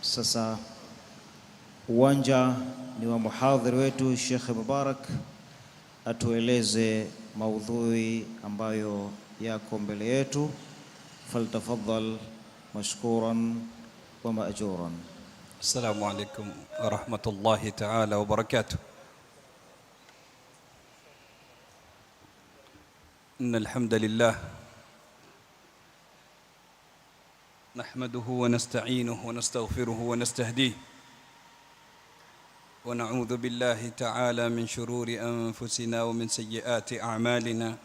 Sasa uwanja ni wa muhadhiri wetu Sheikh Mubarak, atueleze maudhui ambayo yako mbele yetu. Faltafadhal mashkuran wa maajuran. Assalamu alaikum wa rahmatullahi ta'ala wa barakatuh. Innal hamdalillah nahmaduhu wa nasta'inuhu wa nastaghfiruhu wa nastahdihi wa na'udhu billahi ta'ala min shururi anfusina wa min sayyiati a'malina.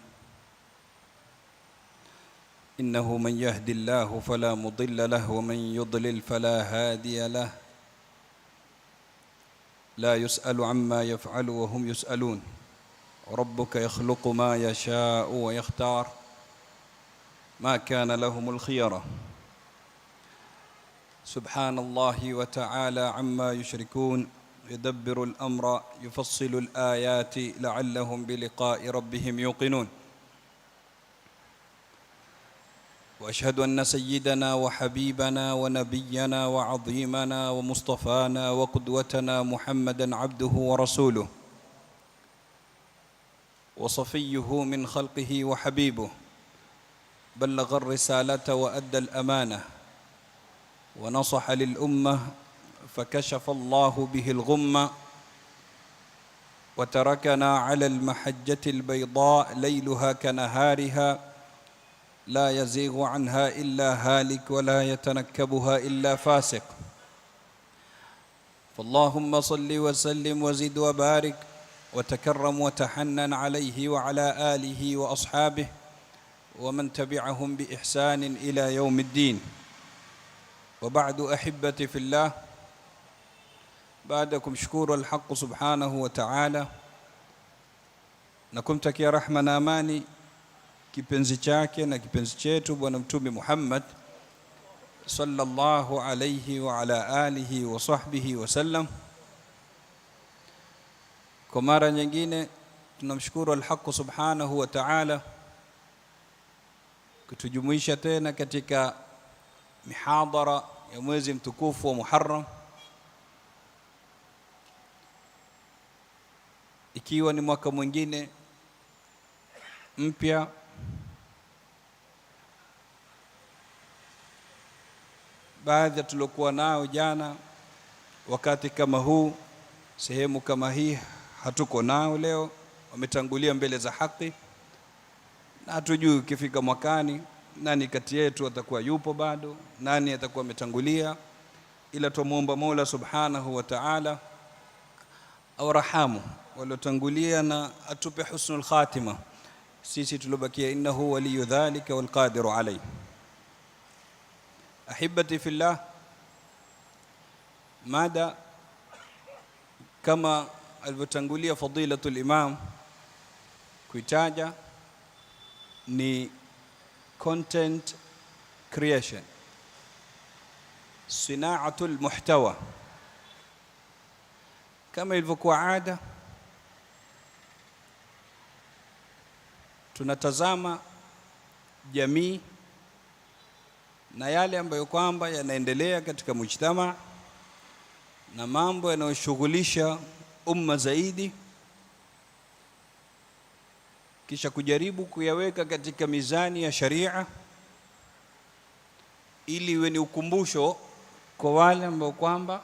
إنه من يهدي الله فلا مضل له ومن يضلل فلا هادي له. لا يسأل عما يفعل وهم يسألون. ربك يخلق ما يشاء ويختار ما كان لهم الخيرة. سبحان الله وتعالى عما يشركون. يدبر الأمر يفصل الآيات لعلهم بلقاء ربهم يوقنون. وأشهد أن سيدنا وحبيبنا ونبينا وعظيمنا ومصطفانا وقدوتنا محمدًا عبده ورسوله وصفيه من خلقه وحبيبه. بلغ الرسالة وأدى الأمانة ونصح للأمة فكشف الله به الغمة وتركنا على المحجة البيضاء ليلها كنهارها لا يزيغ عنها إلا هالك ولا يتنكبها إلا فاسق. فاللهم صل وسلم وزد وبارك وتكرم وتحنن عليه وعلى آله وأصحابه ومن تبعهم بإحسان إلى يوم الدين. وبعد أحبتي في الله، بعدكم شكور الحق سبحانه وتعالى nakumtakia rahma na amani kipenzi chake na kipenzi chetu Bwana Mtume Muhammad sallallahu alayhi wa ala alihi wa sahbihi wasallam. Kwa mara nyingine tunamshukuru al-Haq subhanahu wa ta'ala kutujumuisha tena katika mihadhara ya mwezi mtukufu wa Muharram, ikiwa ni mwaka mwingine mpya. Baadhi tuliokuwa nao jana wakati kama huu, sehemu kama hii, hatuko nao leo, wametangulia mbele za haki, na hatujui ukifika mwakani nani kati yetu atakuwa yupo bado, nani atakuwa ametangulia. Ila tumuomba Mola subhanahu wa ta'ala awarahamu waliotangulia na atupe husnul khatima sisi tulobakia, innahu waliyu dhalika wal qadiru alayhi. Ahibati fillah, mada kama alivyotangulia fadilatul imam kuitaja ni content creation, sinaatul muhtawa. Kama ilivyokuwa ada, tunatazama jamii na yale ambayo kwamba yanaendelea katika mujtama na mambo yanayoshughulisha umma zaidi, kisha kujaribu kuyaweka katika mizani ya sharia ili iwe ni ukumbusho kwa wale ambao kwamba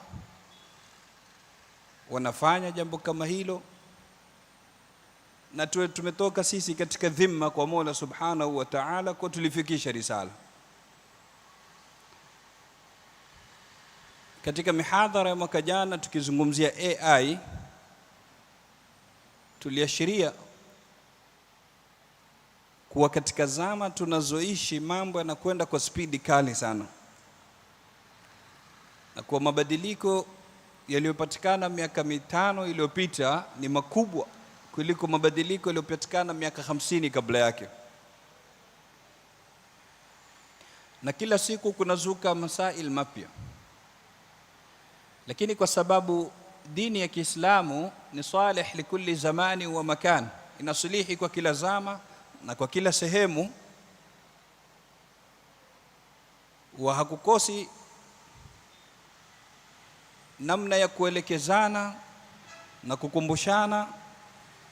wanafanya jambo kama hilo, na tumetoka sisi katika dhima kwa Mola subhanahu wa ta'ala kwa tulifikisha risala. Katika mihadhara ya mwaka jana tukizungumzia AI, tuliashiria kuwa katika zama tunazoishi mambo yanakwenda kwa spidi kali sana, na kwa mabadiliko yaliyopatikana miaka 5 iliyopita ni makubwa kuliko mabadiliko yaliyopatikana miaka 50 kabla yake. Na kila siku kunazuka masail mapya, lakini kwa sababu dini ya Kiislamu ni salih likulli zamani wa makan, inasilihi kwa kila zama na kwa kila sehemu, wa hakukosi namna ya kuelekezana na kukumbushana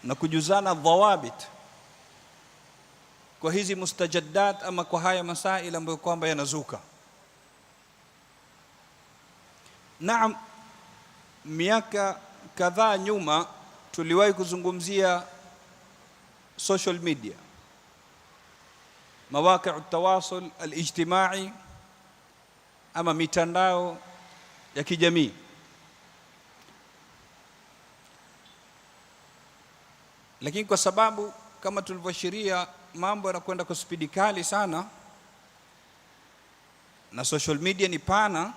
na kujuzana dhawabit kwa hizi mustajaddat ama kwa haya masaila ambayo kwamba yanazuka. Naam, miaka kadhaa nyuma tuliwahi kuzungumzia social media, mawaqi'u at-tawasul al-ijtimai ama mitandao ya kijamii. Lakini kwa sababu kama tulivyoashiria mambo yanakwenda kwa spidi kali sana na social media ni pana,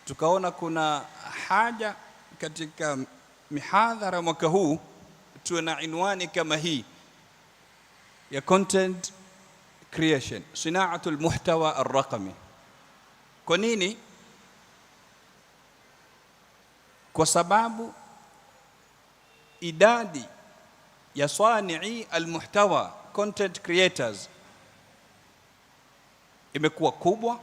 tukaona kuna haja katika mihadhara mwaka huu tuwe na inwani kama hii ya content creation, sinaatul muhtawa ar-raqami. Kwa nini? Kwa sababu idadi ya sanii al-muhtawa, content creators, imekuwa kubwa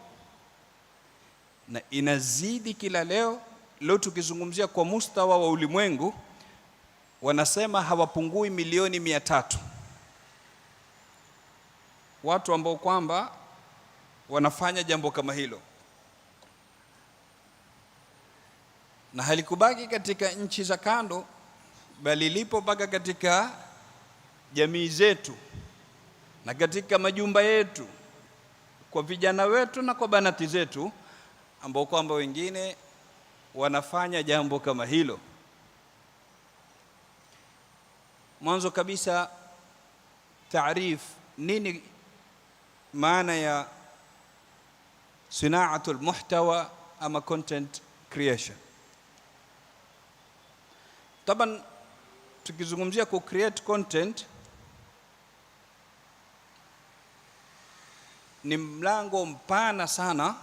na inazidi kila leo. Leo tukizungumzia kwa mustawa wa ulimwengu, wanasema hawapungui milioni 300 watu ambao kwamba wanafanya jambo kama hilo, na halikubaki katika nchi za kando, bali lipo mpaka katika jamii zetu na katika majumba yetu, kwa vijana wetu na kwa banati zetu, ambao kwamba wengine wanafanya jambo kama hilo. Mwanzo kabisa, taarif, nini maana ya sinaatul muhtawa ama content creation? Taban tukizungumzia ku create content ni mlango mpana sana,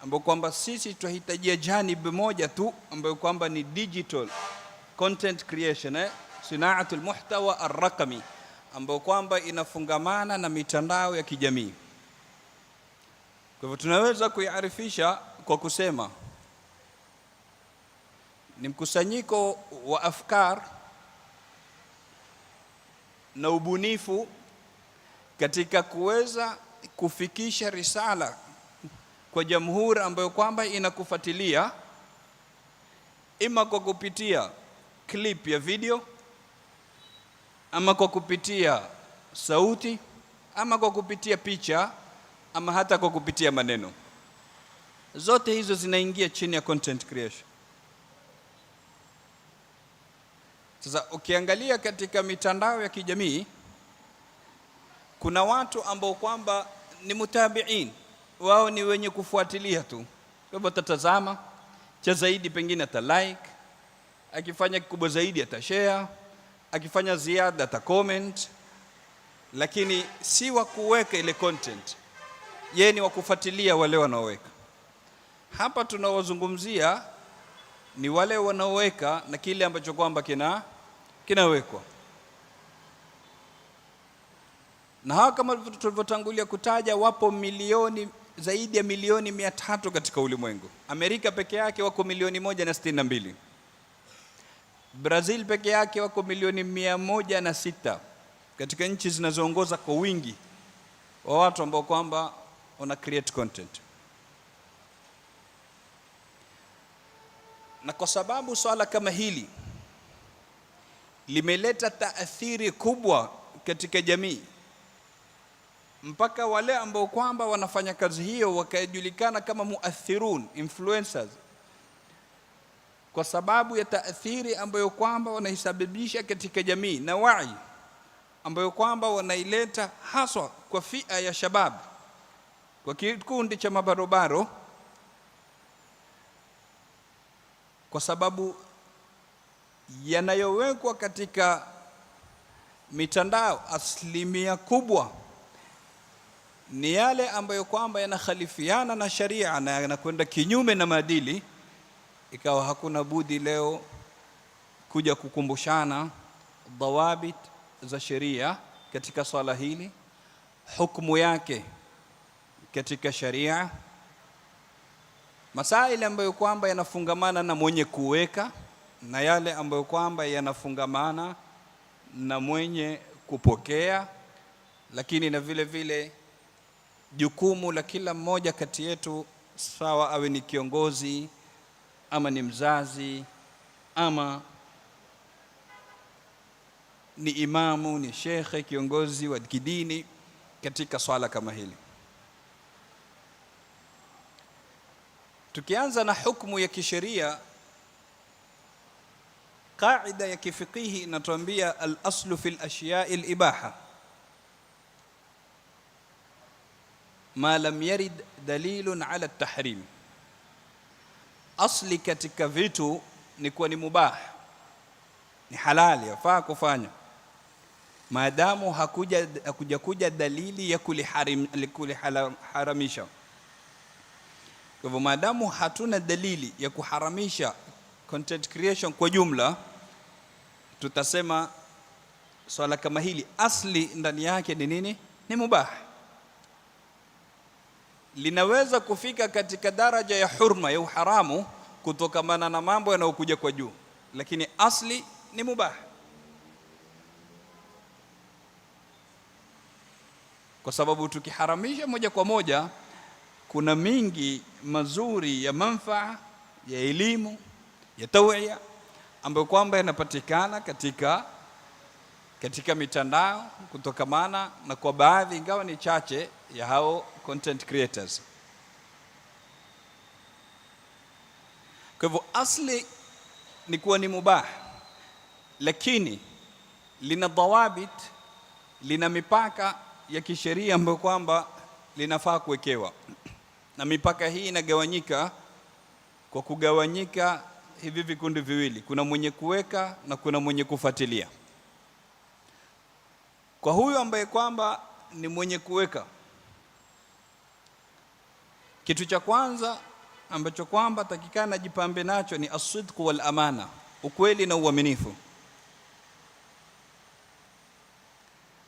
ambao kwamba sisi tunahitajia janib moja tu ambayo kwamba ni digital content creation, sinaatul muhtawa ar-raqami, ambayo kwamba inafungamana na mitandao ya kijamii. Kwa hivyo tunaweza kuiarifisha kwa kusema ni mkusanyiko wa afkar na ubunifu katika kuweza kufikisha risala kwa jamhuri ambayo kwamba inakufuatilia, ima kwa kupitia clip ya video, ama kwa kupitia sauti, ama kwa kupitia picha, ama hata kwa kupitia maneno. Zote hizo zinaingia chini ya content creation. Sasa ukiangalia katika mitandao ya kijamii, kuna watu ambao kwamba ni mutabiin, wao ni wenye kufuatilia tu. Kwa hivyo tatazama cha zaidi, pengine ata like, akifanya kikubwa zaidi ata share, akifanya ziada ata comment, lakini si wa kuweka ile content. Yeye ni wa kufuatilia wale wanaoweka. Hapa tunawazungumzia ni wale wanaoweka na kile ambacho kwamba kinawekwa. Na hawa kama tulivyotangulia kutaja, wapo milioni, zaidi ya milioni 300 katika ulimwengu. Amerika peke yake wako milioni 162. Brazil peke yake wako milioni 106, katika nchi zinazoongoza kwa wingi wa watu ambao kwamba wana create content. Na kwa sababu swala kama hili limeleta taathiri kubwa katika jamii, mpaka wale ambao kwamba wanafanya kazi hiyo wakajulikana kama muathirun, influencers, kwa sababu ya taathiri ambayo kwamba wanaisababisha katika jamii na wai ambayo kwamba wanaileta haswa kwa fia ya shabab, kwa kikundi cha mabarobaro, kwa sababu yanayowekwa katika mitandao asilimia kubwa ni yale ambayo kwamba yanakhalifiana na sharia na yanakwenda kinyume na maadili. Ikawa hakuna budi leo kuja kukumbushana dhawabit za sheria katika swala hili, hukumu yake katika sharia, masaili ambayo kwamba yanafungamana na mwenye kuweka na yale ambayo kwamba yanafungamana na mwenye kupokea, lakini na vile vile jukumu la kila mmoja kati yetu, sawa awe ni kiongozi ama ni mzazi ama ni imamu, ni shekhe, kiongozi wa kidini, katika swala kama hili. Tukianza na hukumu ya kisheria, qaida ya kifikihi inatuambia al-aslu fil ashiya'i al-ibaha ma lam yarid dalilun ala at-tahrim. Asli katika vitu ni kuwa ni mubah, ni halali, yafaa kufanya maadamu hakuja dalili ya kuliharamisha. Kwa hivyo maadamu hatuna dalili ya kuharamisha content creation kwa jumla, tutasema swala kama hili asli ndani yake ni nini? Ni mubah. Linaweza kufika katika daraja ya hurma, ya uharamu, kutokamana na mambo yanayokuja kwa juu, lakini asli ni mubah. Kwa sababu tukiharamisha moja kwa moja, kuna mingi mazuri ya manfaa, ya elimu, ya tawia ambayo kwamba yanapatikana katika mitandao kutokamana na kwa baadhi, ingawa ni chache, ya hao content creators. Kwa hivyo asli ni kuwa ni mubah, lakini lina dawabit, lina mipaka ya kisheria ambayo kwamba linafaa kuwekewa, na mipaka hii inagawanyika kwa kugawanyika hivi vikundi viwili: kuna mwenye kuweka na kuna mwenye kufuatilia. Kwa huyo ambaye kwamba ni mwenye kuweka, kitu cha kwanza ambacho kwamba takikana jipambe nacho ni as-sidq wal amana, ukweli na uaminifu.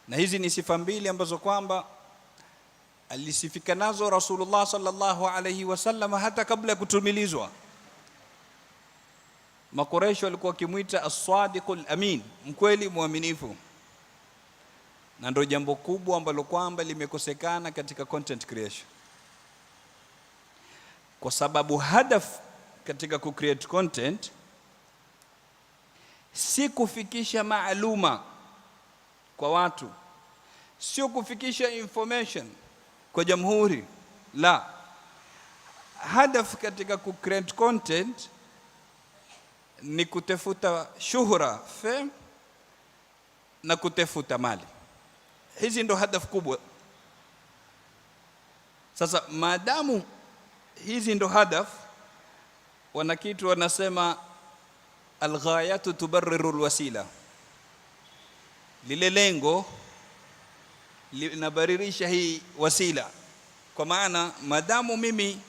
Na hizi ni sifa mbili ambazo kwamba alisifika nazo Rasulullah sallallahu alayhi wasallam hata kabla ya kutumilizwa. Makureishi walikuwa wakimuita as-sadiqul amin, mkweli mwaminifu. Na ndio jambo kubwa ambalo kwamba limekosekana katika content creation, kwa sababu hadaf katika ku create content si kufikisha maaluma kwa watu, sio kufikisha information kwa jamhuri, la. Hadaf katika ku create content ni kutafuta shuhra, fame, na kutafuta mali. Hizi ndo hadaf kubwa. Sasa maadamu hizi ndo hadaf, wana kitu wanasema alghayatu tubarriru alwasila, lile lengo linabaririsha hii wasila. Kwa maana maadamu mimi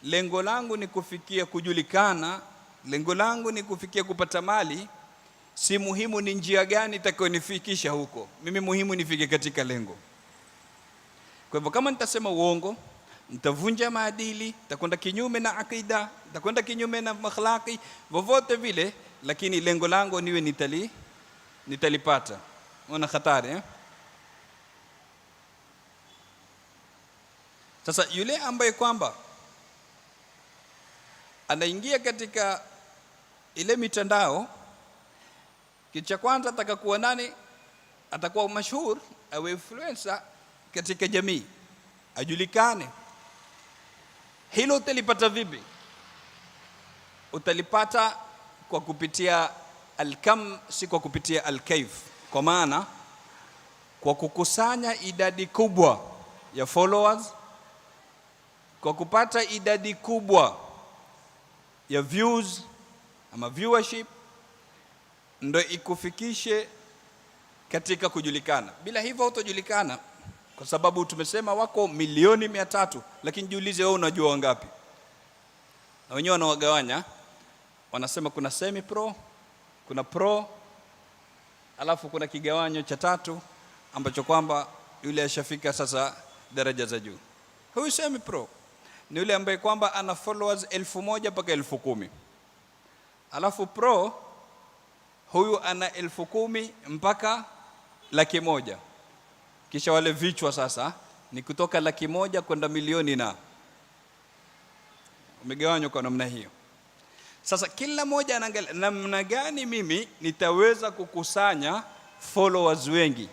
lengo langu ni kufikia kujulikana, lengo langu ni kufikia kupata mali, si muhimu ni njia gani itakayonifikisha huko, mimi muhimu nifike katika lengo. Kwa hivyo kama nitasema uongo, nitavunja maadili, nitakwenda kinyume na akida, nitakwenda kinyume na akhlaqi, vovote vile, lakini lengo langu niwe nitalipata. Una hatari Sasa yule ambaye kwamba anaingia katika ile mitandao, kitu cha kwanza atakakuwa nani? Atakuwa mashuhuri au influencer katika jamii, ajulikane. Hilo utalipata vipi? Utalipata kwa kupitia al-kam, si kwa kupitia al-kayf. Kwa maana kwa kukusanya idadi kubwa ya followers, kwa kupata idadi kubwa ya views ama viewership, ndio ikufikishe katika kujulikana. Bila hivyo hutajulikana, kwa sababu tumesema wako milioni 300, lakini jiulize wewe unajua wangapi? Na wenyewe wanawagawanya, wanasema kuna semi pro, kuna pro, alafu kuna kigawanyo cha tatu ambacho kwamba yule ashafika sasa daraja za juu. Huyu semi pro. ni yule ambaye kwamba ana followers 1000 mpaka 10,000. Alafu pro huyu ana 10,000 mpaka 100,000. Kisha wale vichwa sasa ni kutoka 100,000 kwenda milioni, na umegawanywa kwa namna hiyo. Sasa kila mmoja anaangalia namna gani mimi nitaweza kukusanya followers wengi.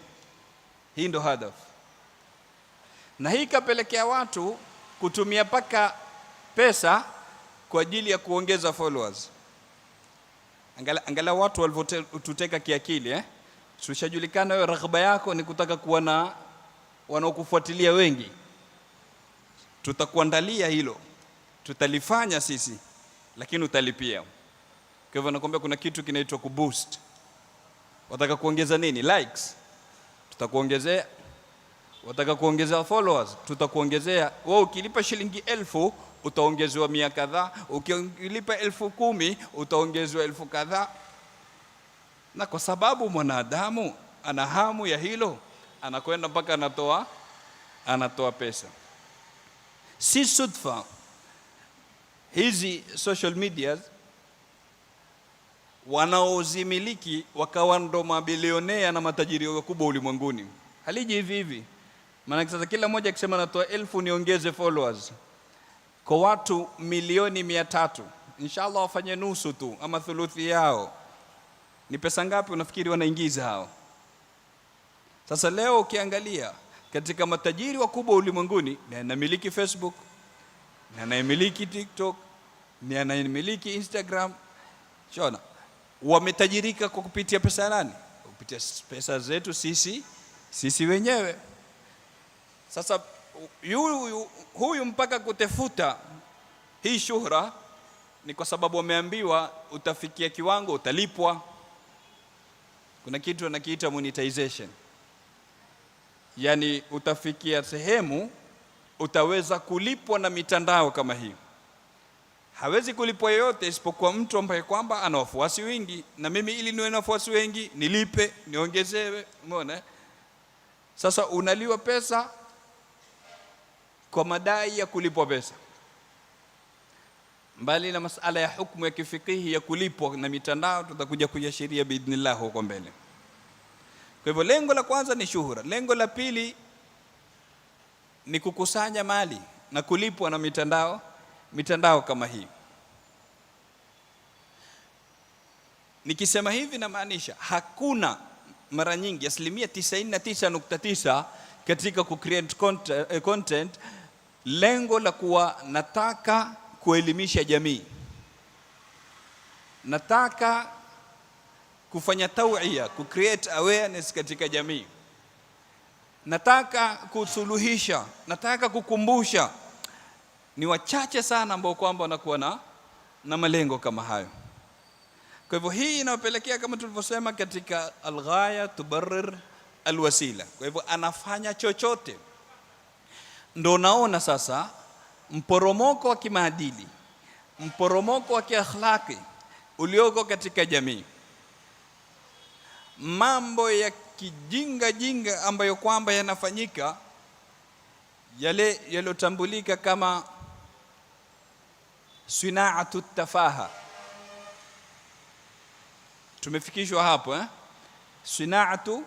Hii ndo hadafu, na hii kapelekea watu kutumia paka pesa kwa ajili ya kuongeza followers. Angalia watu walivyotuteka kiakili. Ushajulikana wewe raghaba yako ni kutaka kuwa na wanaokufuatilia wengi. Tutakuandalia hilo, tutalifanya sisi, lakini utalipia. Kwa hivyo nakwambia kuna kitu kinaitwa kuboost. Wataka kuongeza nini? Likes, tutakuongezea. Wataka kuongeza followers, tutakuongezea. Wewe ukilipa shilingi 1000 utaongezewa 100 kadhaa, ukilipa 10,000 utaongezewa 1000 kadhaa. Na kwa sababu mwanadamu ana hamu ya hilo, anakwenda mpaka anatoa pesa. Si sudfa hizi social media wanaozimiliki wakawa ndo mabilionea na matajiri wakubwa ulimwenguni. Haliji hivi hivi. Maana sasa kila mmoja akisema natoa 1000 niongeze followers kwa watu milioni 300, inshallah wafanye nusu tu ama thuluthi yao, ni pesa ngapi unafikiri wanaingiza hao? Sasa leo ukiangalia katika matajiri wakubwa ulimwenguni, ni anamiliki Facebook, ni anamiliki TikTok, ni anamiliki Instagram. Shona, wametajirika kwa kupitia pesa nani? Kupitia pesa zetu sisi wenyewe. Sasa huyu mpaka kutafuta hii shuhra ni kwa sababu wameambiwa utafikia kiwango utalipwa. Kuna kitu anakiita monetization, yani utafikia sehemu utaweza kulipwa na mitandao kama hii. Hawezi kulipwa yote isipokuwa mtu ambaye kwamba ana wafuasi wengi, na mimi ili niwe na wafuasi wengi nilipe, niongezewe. Umeona? Sasa unaliwa pesa kwa madai ya kulipwa pesa, mbali na masala ya hukumu ya kifikihi ya kulipwa na mitandao, tutakuja kuiashiria biidhnillah huko mbele. Kwa hivyo lengo la kwanza ni shuhura. Lengo la pili ni kukusanya mali na kulipwa na mitandao kama hii. Nikisema hivi namaanisha hakuna, mara nyingi 99.9% katika kucreate content lengo la kuwa nataka kuelimisha jamii, nataka kufanya tawia, kucreate awareness katika jamii, nataka kusuluhisha, nataka kukumbusha. Ni wachache sana ambao kwamba wanakuwa na malengo kama hayo. Kwa hivyo hii inapelekea kama tulivyosema katika alghaya tubarrir alwasila. Kwa hivyo anafanya chochote. Ndio naona sasa mporomoko wa kimaadili, mporomoko wa kiakhlaki ulioko katika jamii, mambo ya kijinga ambayo kwamba yanafanyika, yale yalotambulika kama sinaatu tafaha. Tumefikishwa hapo sinaatu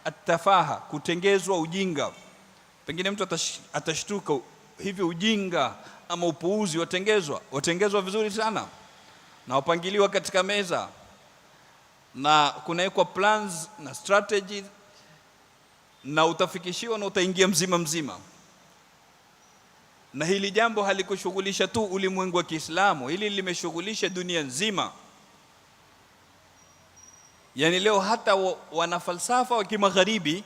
at-tafaha, kutengezwa ujinga. Pengine mtu atashtuka, hivi ujinga ama upuuzi watengezwa vizuri sana, na wapangiliwa katika meza, na kunawekwa plans na strategies, na utafikishiwa na utaingia mzima. Na hili jambo halikushughulisha tu ulimwengu wa Kiislamu, hili limeshughulisha dunia nzima. Yani leo hata wanafalsafa wa kimagharibi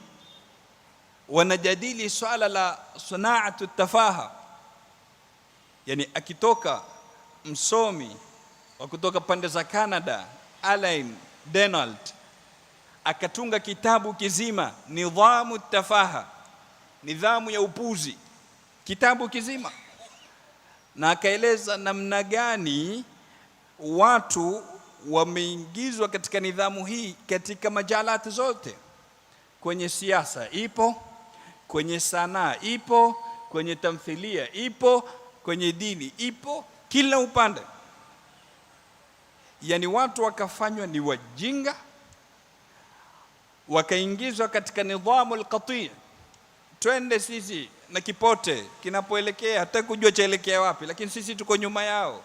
wanajadili swala la sanaatu tafaha. Yani akitoka msomi wa kutoka pande za Canada, Alain Donald, akatunga kitabu kizima, nidhamu tafaha, nidhamu ya upuzi, kitabu kizima, na akaeleza namna gani watu wameingizwa katika nidhamu hii katika majalati zote. Kwenye siasa ipo, kwenye sanaa ipo, kwenye tamthilia ipo, kwenye dini ipo kila upande. Yani watu wakafanywa ni wajinga, wakaingizwa katika nidhamu al-qati'. Twende sisi na kipote kinapoelekea, hata kujua chaelekea wapi, lakini sisi tuko nyuma yao.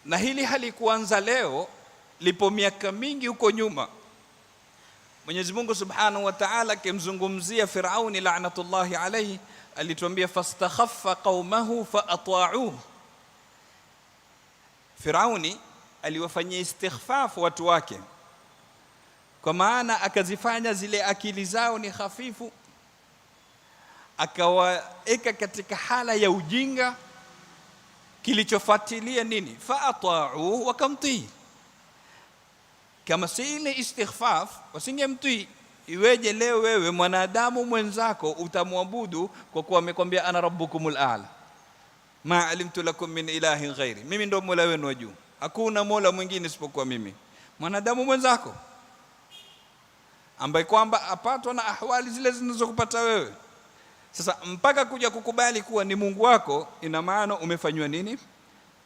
Na hili halikuanza leo, lipo miaka mingi huko nyuma. Mwenyezi Mungu Subhanahu wa Ta'ala akimzungumzia Firauni la'natullahi alayhi alituambia fastakhaffa qaumahu faata'uhu. Firauni aliwafanyia istikhfaf watu wake, kwa maana akazifanya zile akili zao ni hafifu, akawaeka katika hala ya ujinga. Kilichofuatilia nini? Faata'uhu, wakamtii. Kama si ile istighfaf wasingemtii. Iweje leo wewe mwanadamu mwenzako utamwabudu kwa kuwa amekwambia ana rabbukumul a'la, ma alimtu lakum min ilahin ghairi, mimi ndo mola wenu wa juu, hakuna mola mwingine isipokuwa mimi. Mwanadamu mwenzako ambaye kwamba apatwa na ahwali zile zinazokupata wewe. Sasa mpaka kuja kukubali kuwa ni Mungu wako, ina maana umefanywa nini?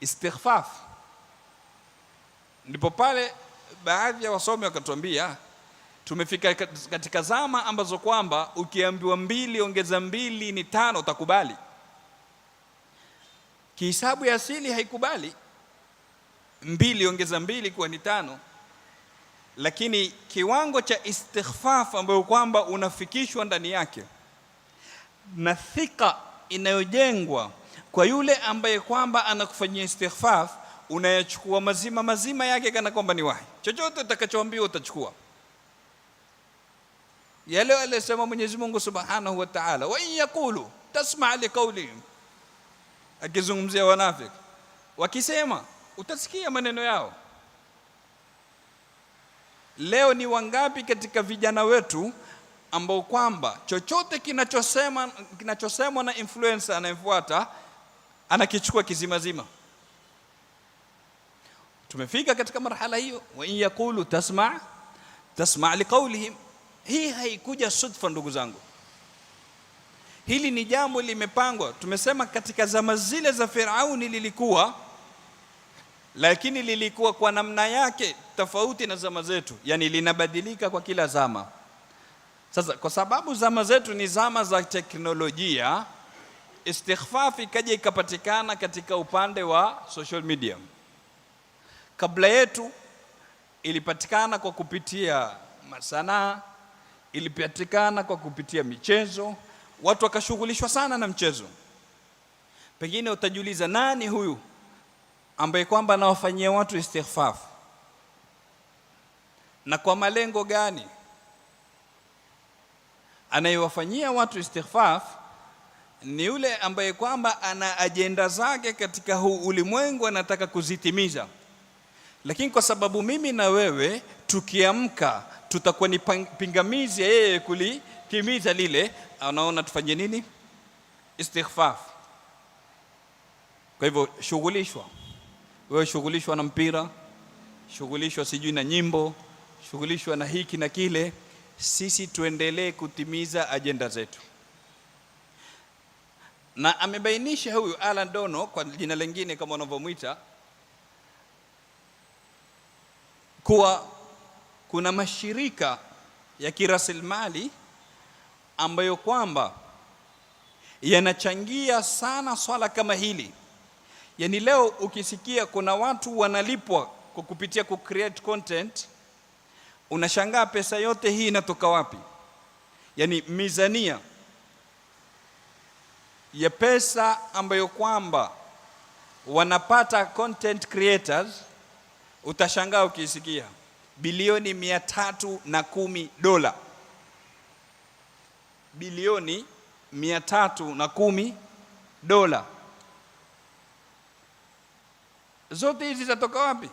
Istighfaf. Ndipo pale baadhi ya wasomi wakatuambia tumefika katika zama ambazo kwamba ukiambiwa 2 ongeza 2 ni 5 utakubali. Kihisabu ya asili haikubali 2 ongeza 2 kuwa ni 5, lakini kiwango cha istighfaf ambayo kwamba unafikishwa ndani yake na thika inayojengwa kwa yule ambaye kwamba anakufanyia istighfaf, unayachukua mazima yake kana kwamba ni wahi. Chochote utakachoambiwa utachukua. Yale aliyosema Mwenyezi Mungu Subhanahu wa Ta'ala, wa in yaqulu tasma' li qawlihim, akizungumzia wanafiki, wakisema utasikia maneno yao. Leo ni wangapi katika vijana wetu ambao kwamba chochote kinachosemwa na influencer anayefuata anakichukua kizimazima? Tumefika katika marhala hiyo. Wa in yaqulu tasma' liqawlihim. Hii haikuja sudfa ndugu zangu, hili ni jambo limepangwa. Tumesema katika zama zile za Firauni lilikuwa, lakini lilikuwa kwa namna yake tofauti na zama zetu, yani linabadilika kwa kila zama. Sasa kwa sababu zama zetu ni zama za teknolojia, istighfaf ikaja ikapatikana katika upande wa social media. Kabla yetu ilipatikana kwa kupitia masanaa, ilipatikana kwa kupitia michezo, watu wakashughulishwa sana na mchezo. Pengine utajiuliza, nani huyu ambaye kwamba anawafanyia watu istighfaf na kwa malengo gani? Anayewafanyia watu istighfaf ni yule ambaye kwamba ana ajenda zake katika huu ulimwengu, anataka kuzitimiza. Lakini kwa sababu mimi na wewe tukiamka tutakuwa ni pingamizi ya yeye kulitimiza lile, anaona tufanye nini? Istighfaf. Kwa hivyo shughulishwa, wewe shughulishwa na mpira, shughulishwa sijui na nyimbo, shughulishwa na hiki na kile. Sisi tuendelee kutimiza ajenda zetu. Na amebainisha huyu Alan Dono kwa jina lingine kama wanavyomuita, kuwa kuna mashirika ya kirasilimali ambayo kwamba yanachangia sana swala kama hili. Yani leo ukisikia kuna watu wanalipwa kwa kupitia ku create content, unashangaa pesa yote hii inatoka wapi? Yani mizania ya pesa ambayo kwamba wanapata content creators, utashangaa ukisikia bilioni $310. Bilioni $310. Zote hizi zitatoka wapi?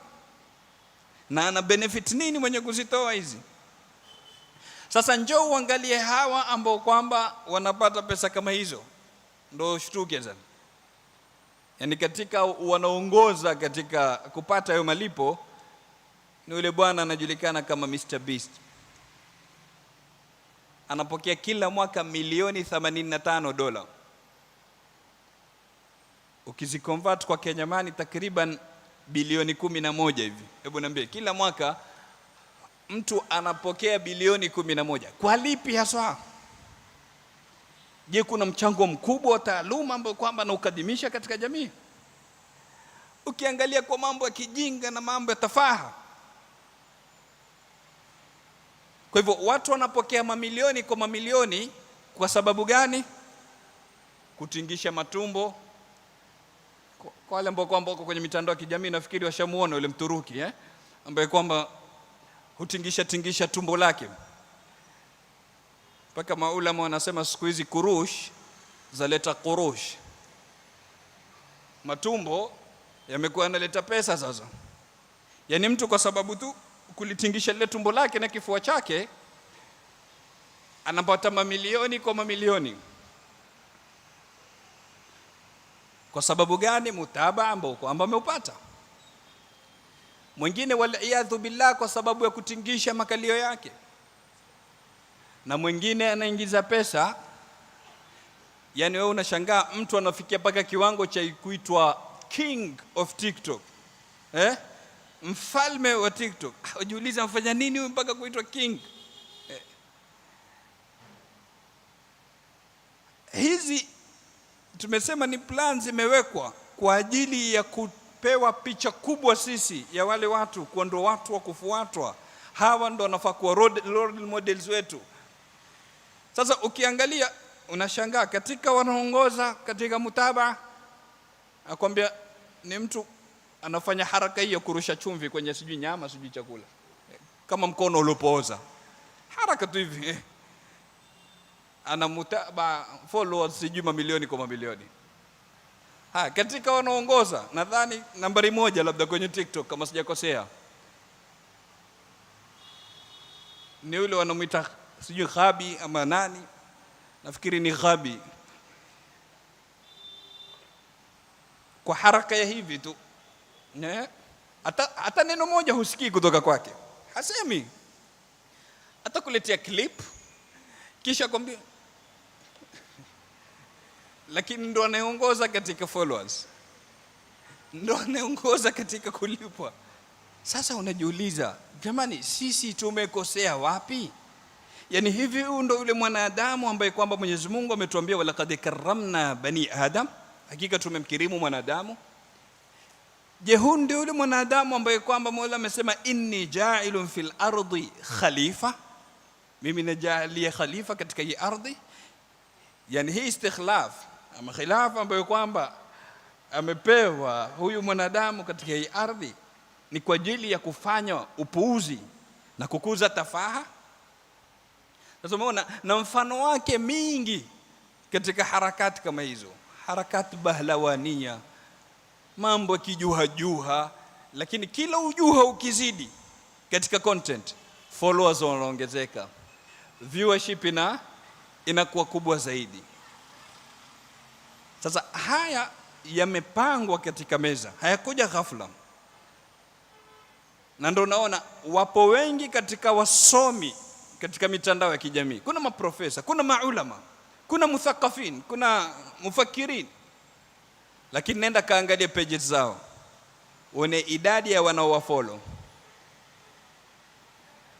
Na ana benefit nini mwenye kuzitoa hizi? Sasa njoo uangalie hawa ambao kwamba wanapata pesa kama hizo, ndio shtuke sana. Yani katika wanaongoza katika kupata hayo malipo ni yule bwana anajulikana kama Mr Beast. Anapokea kila mwaka $85. ukiziconvert kwa Kenya money takriban bilioni 11 hivi. Hebu niambie, kila mwaka mtu anapokea bilioni 11. Kwa lipi hasa? Je, kuna mchango mkubwa wa taaluma ambao kwamba anaukadimisha katika jamii? Ukiangalia kwa mambo ya kijinga na mambo ya tafaha. Kwa hivyo watu wanapokea mamilioni kwa mamilioni kwa sababu gani? Kutingisha matumbo. Kwa wale ambao kwamba wako kwenye mitandao ya kijamii, nafikiri washamuona yule Mturuki ambaye kwamba hutingisha tumbo lake. Mpaka maulama wanasema siku hizi kurush zaleta kurush. Matumbo yamekuwa yanaleta pesa sasa. Yaani mtu kwa sababu tu kulitingisha lile tumbo lake na kifua chake anapata mamilioni kwa mamilioni. Kwa sababu gani? Mutabaa ambao kwamba ameupata. Mwingine wal-iyadhu billah kwa sababu ya kutingisha makalio yake. Na mwingine anaingiza pesa. Yaani wewe unashangaa mtu anafikia paka kiwango cha kuitwa king of TikTok. Mfalme wa TikTok. Ujiuliza amfanya nini huyu mpaka kuitwa king? Hizi tumesema ni plans zimewekwa kwa ajili ya kupewa picha kubwa sisi ya wale watu, kwa ndo watu wa kufuatwa. Hawa ndo wanafaa kuwa role models wetu. Sasa ukiangalia unashangaa katika wanaongoza katika mutabaa, akwambia ni mtu anafanya haraka hiyo kurusha chumvi kwenye sijui nyama sijui chakula kama mkono ulipooza, haraka tu hivi. Ana mutabaa followers sijui mamilioni kwa mamilioni. Katika wanaongoza nadhani nambari 1 labda kwenye TikTok kama sijakosea ni yule wanamuita sijui Ghabi ama nani, nafikiri ni Ghabi. Kwa haraka ya hivi tu hata neno moja husikii kutoka kwake, hasemi. Hata kuletea clip kisha kwambia lakini ndo anayeongoza katika followers, ndo anayeongoza katika kulipwa. Sasa unajiuliza, jamani, sisi tumekosea wapi? Yaani hivi huyu ndo yule mwanadamu ambaye kwamba Mwenyezi Mungu ametuambia walaqad karramna bani adam, hakika tumemkirimu mwanadamu. Je, huyu ndio yule mwanadamu ambaye kwamba Mola amesema inni ja'ilun fil ardi khalifa, mimi najalia khalifa katika hii ardhi? Yani hii istikhlaf ama khilafa ambayo kwamba amepewa huyu mwanadamu katika hii ardhi ni kwa ajili ya kufanya upuuzi na kukuza tafaha. Sasa umeona na mfano wake mingi katika harakati kama hizo, harakati bahlawania, mambo kijuha, lakini kila ujuha ukizidi katika content, followers wanaongezeka, viewership inakuwa kubwa zaidi. Sasa haya yamepangwa katika meza, hayakuja ghafla. Na ndio naona wapo wengi katika wasomi katika mitandao ya kijamii. Kuna maprofesa, kuna maulama, kuna muthaqafin, kuna mufakirin. Lakini nenda kaangalia pages zao, uone idadi ya wanaowafollow.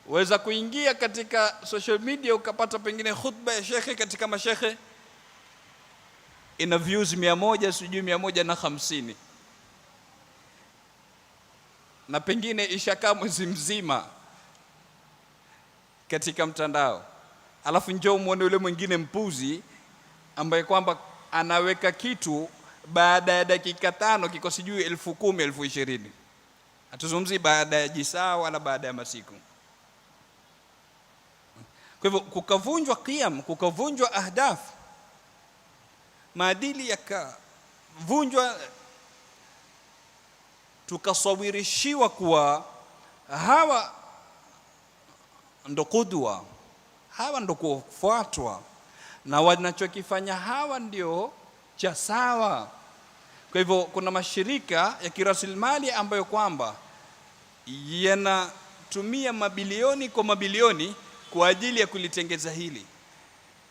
Waweza kuingia katika social media ukapata pengine khutba ya shekhe katika mashekhe ina views 100 sijui 150, na pengine ishakaa mwezi mzima katika mtandao. Alafu njoo muone yule mwingine mpuzi ambaye kwamba anaweka kitu baada ya dakika 5 kiko sijui 10,000 20,000. Hatuzungumzi baada ya jisaa wala baada ya masiku. Kwa hivyo kukavunjwa qiyam, kukavunjwa ahdaf, maadili yakavunjwa, tukasawirishiwa kuwa hawa ndo kudwa, hawa ndo kufuatwa, na wanachokifanya hawa ndio cha sawa. Kwa hivyo kuna mashirika ya kirasilimali ambayo kwamba yanatumia mabilioni kwa mabilioni kwa ajili ya kulitengeza hili.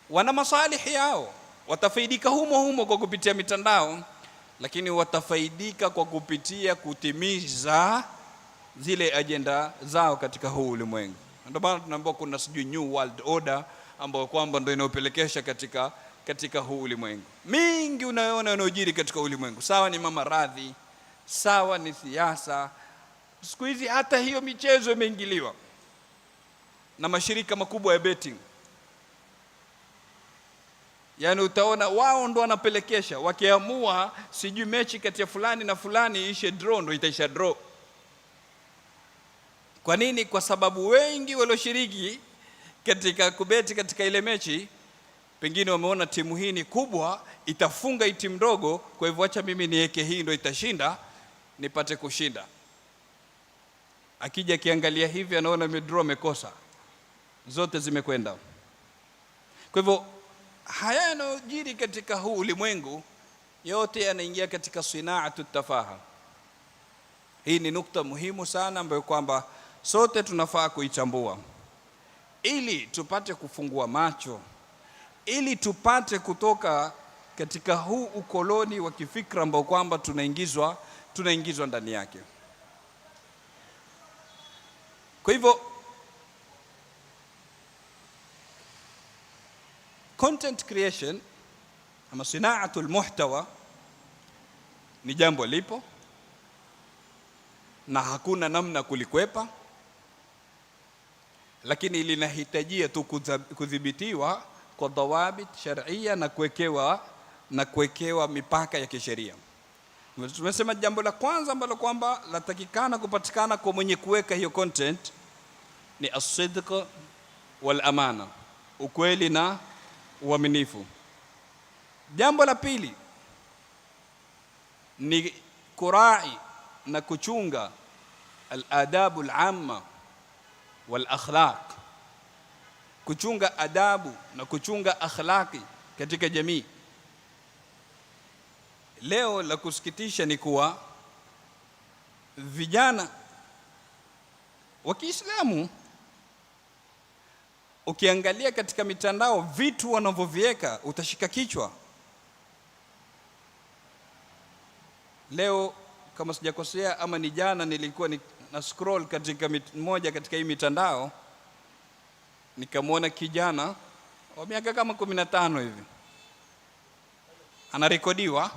Wana masalihi yao, watafaidika humo kwa kupitia mitandao, lakini watafaidika kwa kupitia kutimiza zile ajenda zao katika huu ulimwengu. Ndio maana tunaambiwa kuna new world order ambayo kwamba ndio inayopelekesha katika huu ulimwengu. Mingi unayoona yanayojiri katika ulimwengu, sawa ni maradhi, sawa ni siasa, siku hizi hata hiyo michezo imeingiliwa na mashirika makubwa ya betting. Yani utaona wao ndo wanapelekesha, wakiamua sijui mechi kati ya fulani na fulani ishe draw, ndo itaisha draw. Kwa nini? Kwa sababu wengi walioshiriki katika kubeti katika ile mechi pengine wameona timu hii ni kubwa, itafunga hii timu ndogo, kwa hivyo acha mimi niweke hii ndo itashinda nipate kushinda. Akija kiangalia hivi anaona draw, amekosa, zote zimekwenda. Kwa hivyo haya yanayojiri katika huu ulimwengu yote yanaingia katika sinaatu tafaha. Hii ni nukta muhimu sana ambayo kwamba sote tunafaa kuichambua ili tupate kufungua macho, ili tupate kutoka katika huu ukoloni wa kifikra ambao kwamba tunaingizwa ndani yake. Kwa hivyo content creation ama sinaatul muhtawa ni jambo lipo na hakuna namna kulikwepa, lakini linahitajia tu kudhibitiwa kwa dawabit sharia na kuwekewa mipaka ya kisheria. Tumesema jambo la kwanza ambalo kwamba latakikana kupatikana kwa mwenye kuweka hiyo content ni as-sidq wal amana, ukweli na uaminifu. Jambo la pili ni kurai na kuchunga al-adabu al-amma wal akhlaq, kuchunga adabu na kuchunga akhlaqi katika jamii. Leo la kusikitisha ni kuwa vijana wa Kiislamu ukiangalia katika mitandao vitu wanavyoviweka utashika kichwa. Leo kama sijakosea ama ni jana, nilikuwa na scroll katika moja katika hii mitandao, nikamwona kijana wa miaka kama 15 hivi anarekodiwa,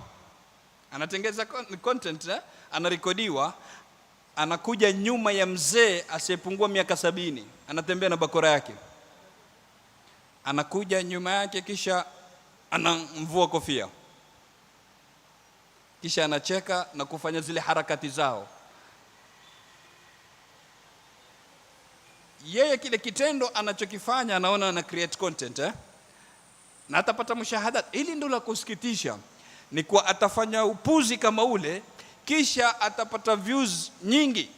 anatengeza content, anarekodiwa, anakuja nyuma ya mzee asiyepungua miaka 70, anatembea na bakora yake, anakuja nyuma yake, kisha anamvua kofia, kisha anacheka na kufanya zile harakati zao. Yeye kile kitendo anachokifanya anaona ana create content na atapata mushahadat. Ili ndio la kusikitisha, ni kwa atafanya upuzi kama ule, kisha atapata views nyingi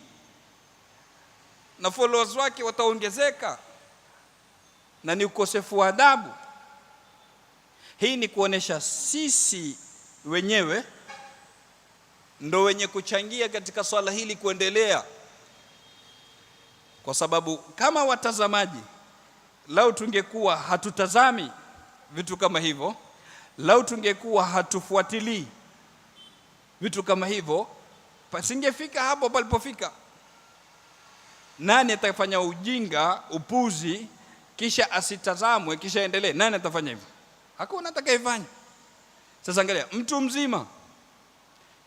na followers wake wataongezeka, na ni ukosefu wa adabu. Hii ni kuonesha sisi wenyewe ndo wenye kuchangia katika swala hili kuendelea, kwa sababu kama watazamaji, lau tungekuwa hatutazami vitu kama hivyo, lau tungekuwa hatufuatilii vitu kama hivyo, pasingefika hapo palipofika. Nani atafanya ujinga, upuzi, kisha asitazamwe, kisha endelee? Nani atafanya hivyo? Hakuna atakayefanya. Sasa angalia mtu mzima,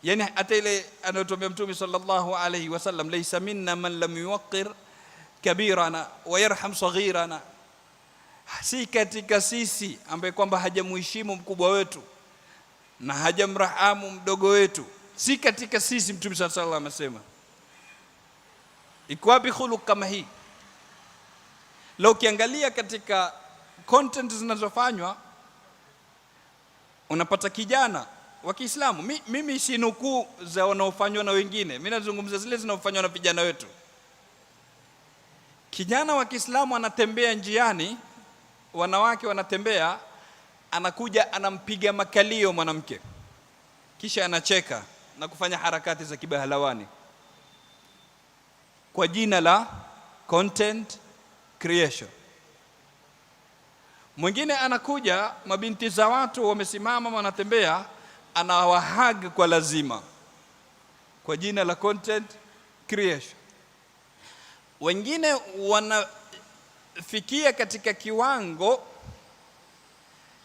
yani hata ile anayotuambia Mtume sallallahu alayhi wasallam, laysa minna man lam yuwaqqir kabirana wa yarham saghirana, si katika sisi ambaye kwamba hajamuheshimu mkubwa wetu na hajamrahamu mdogo wetu, si katika sisi. Mtume sallallahu alayhi wasallam amesema. Iko wapi khuluq kama hii? Leo ukiangalia katika content zinazofanywa, unapata kijana wa Kiislamu, mimi si nukuu za wanaofanywa na wengine, mimi nazungumza zile zinazofanywa na vijana wetu. Kijana wa Kiislamu anatembea njiani, wanawake wanatembea, anakuja anampiga makalio mwanamke, kisha anacheka na kufanya harakati za kibahalawani kwa jina la content creation. Mwingine anakuja, mabinti za watu wamesimama wanatembea, anawahag kwa lazima kwa jina la content creation. Wengine wanafikia katika kiwango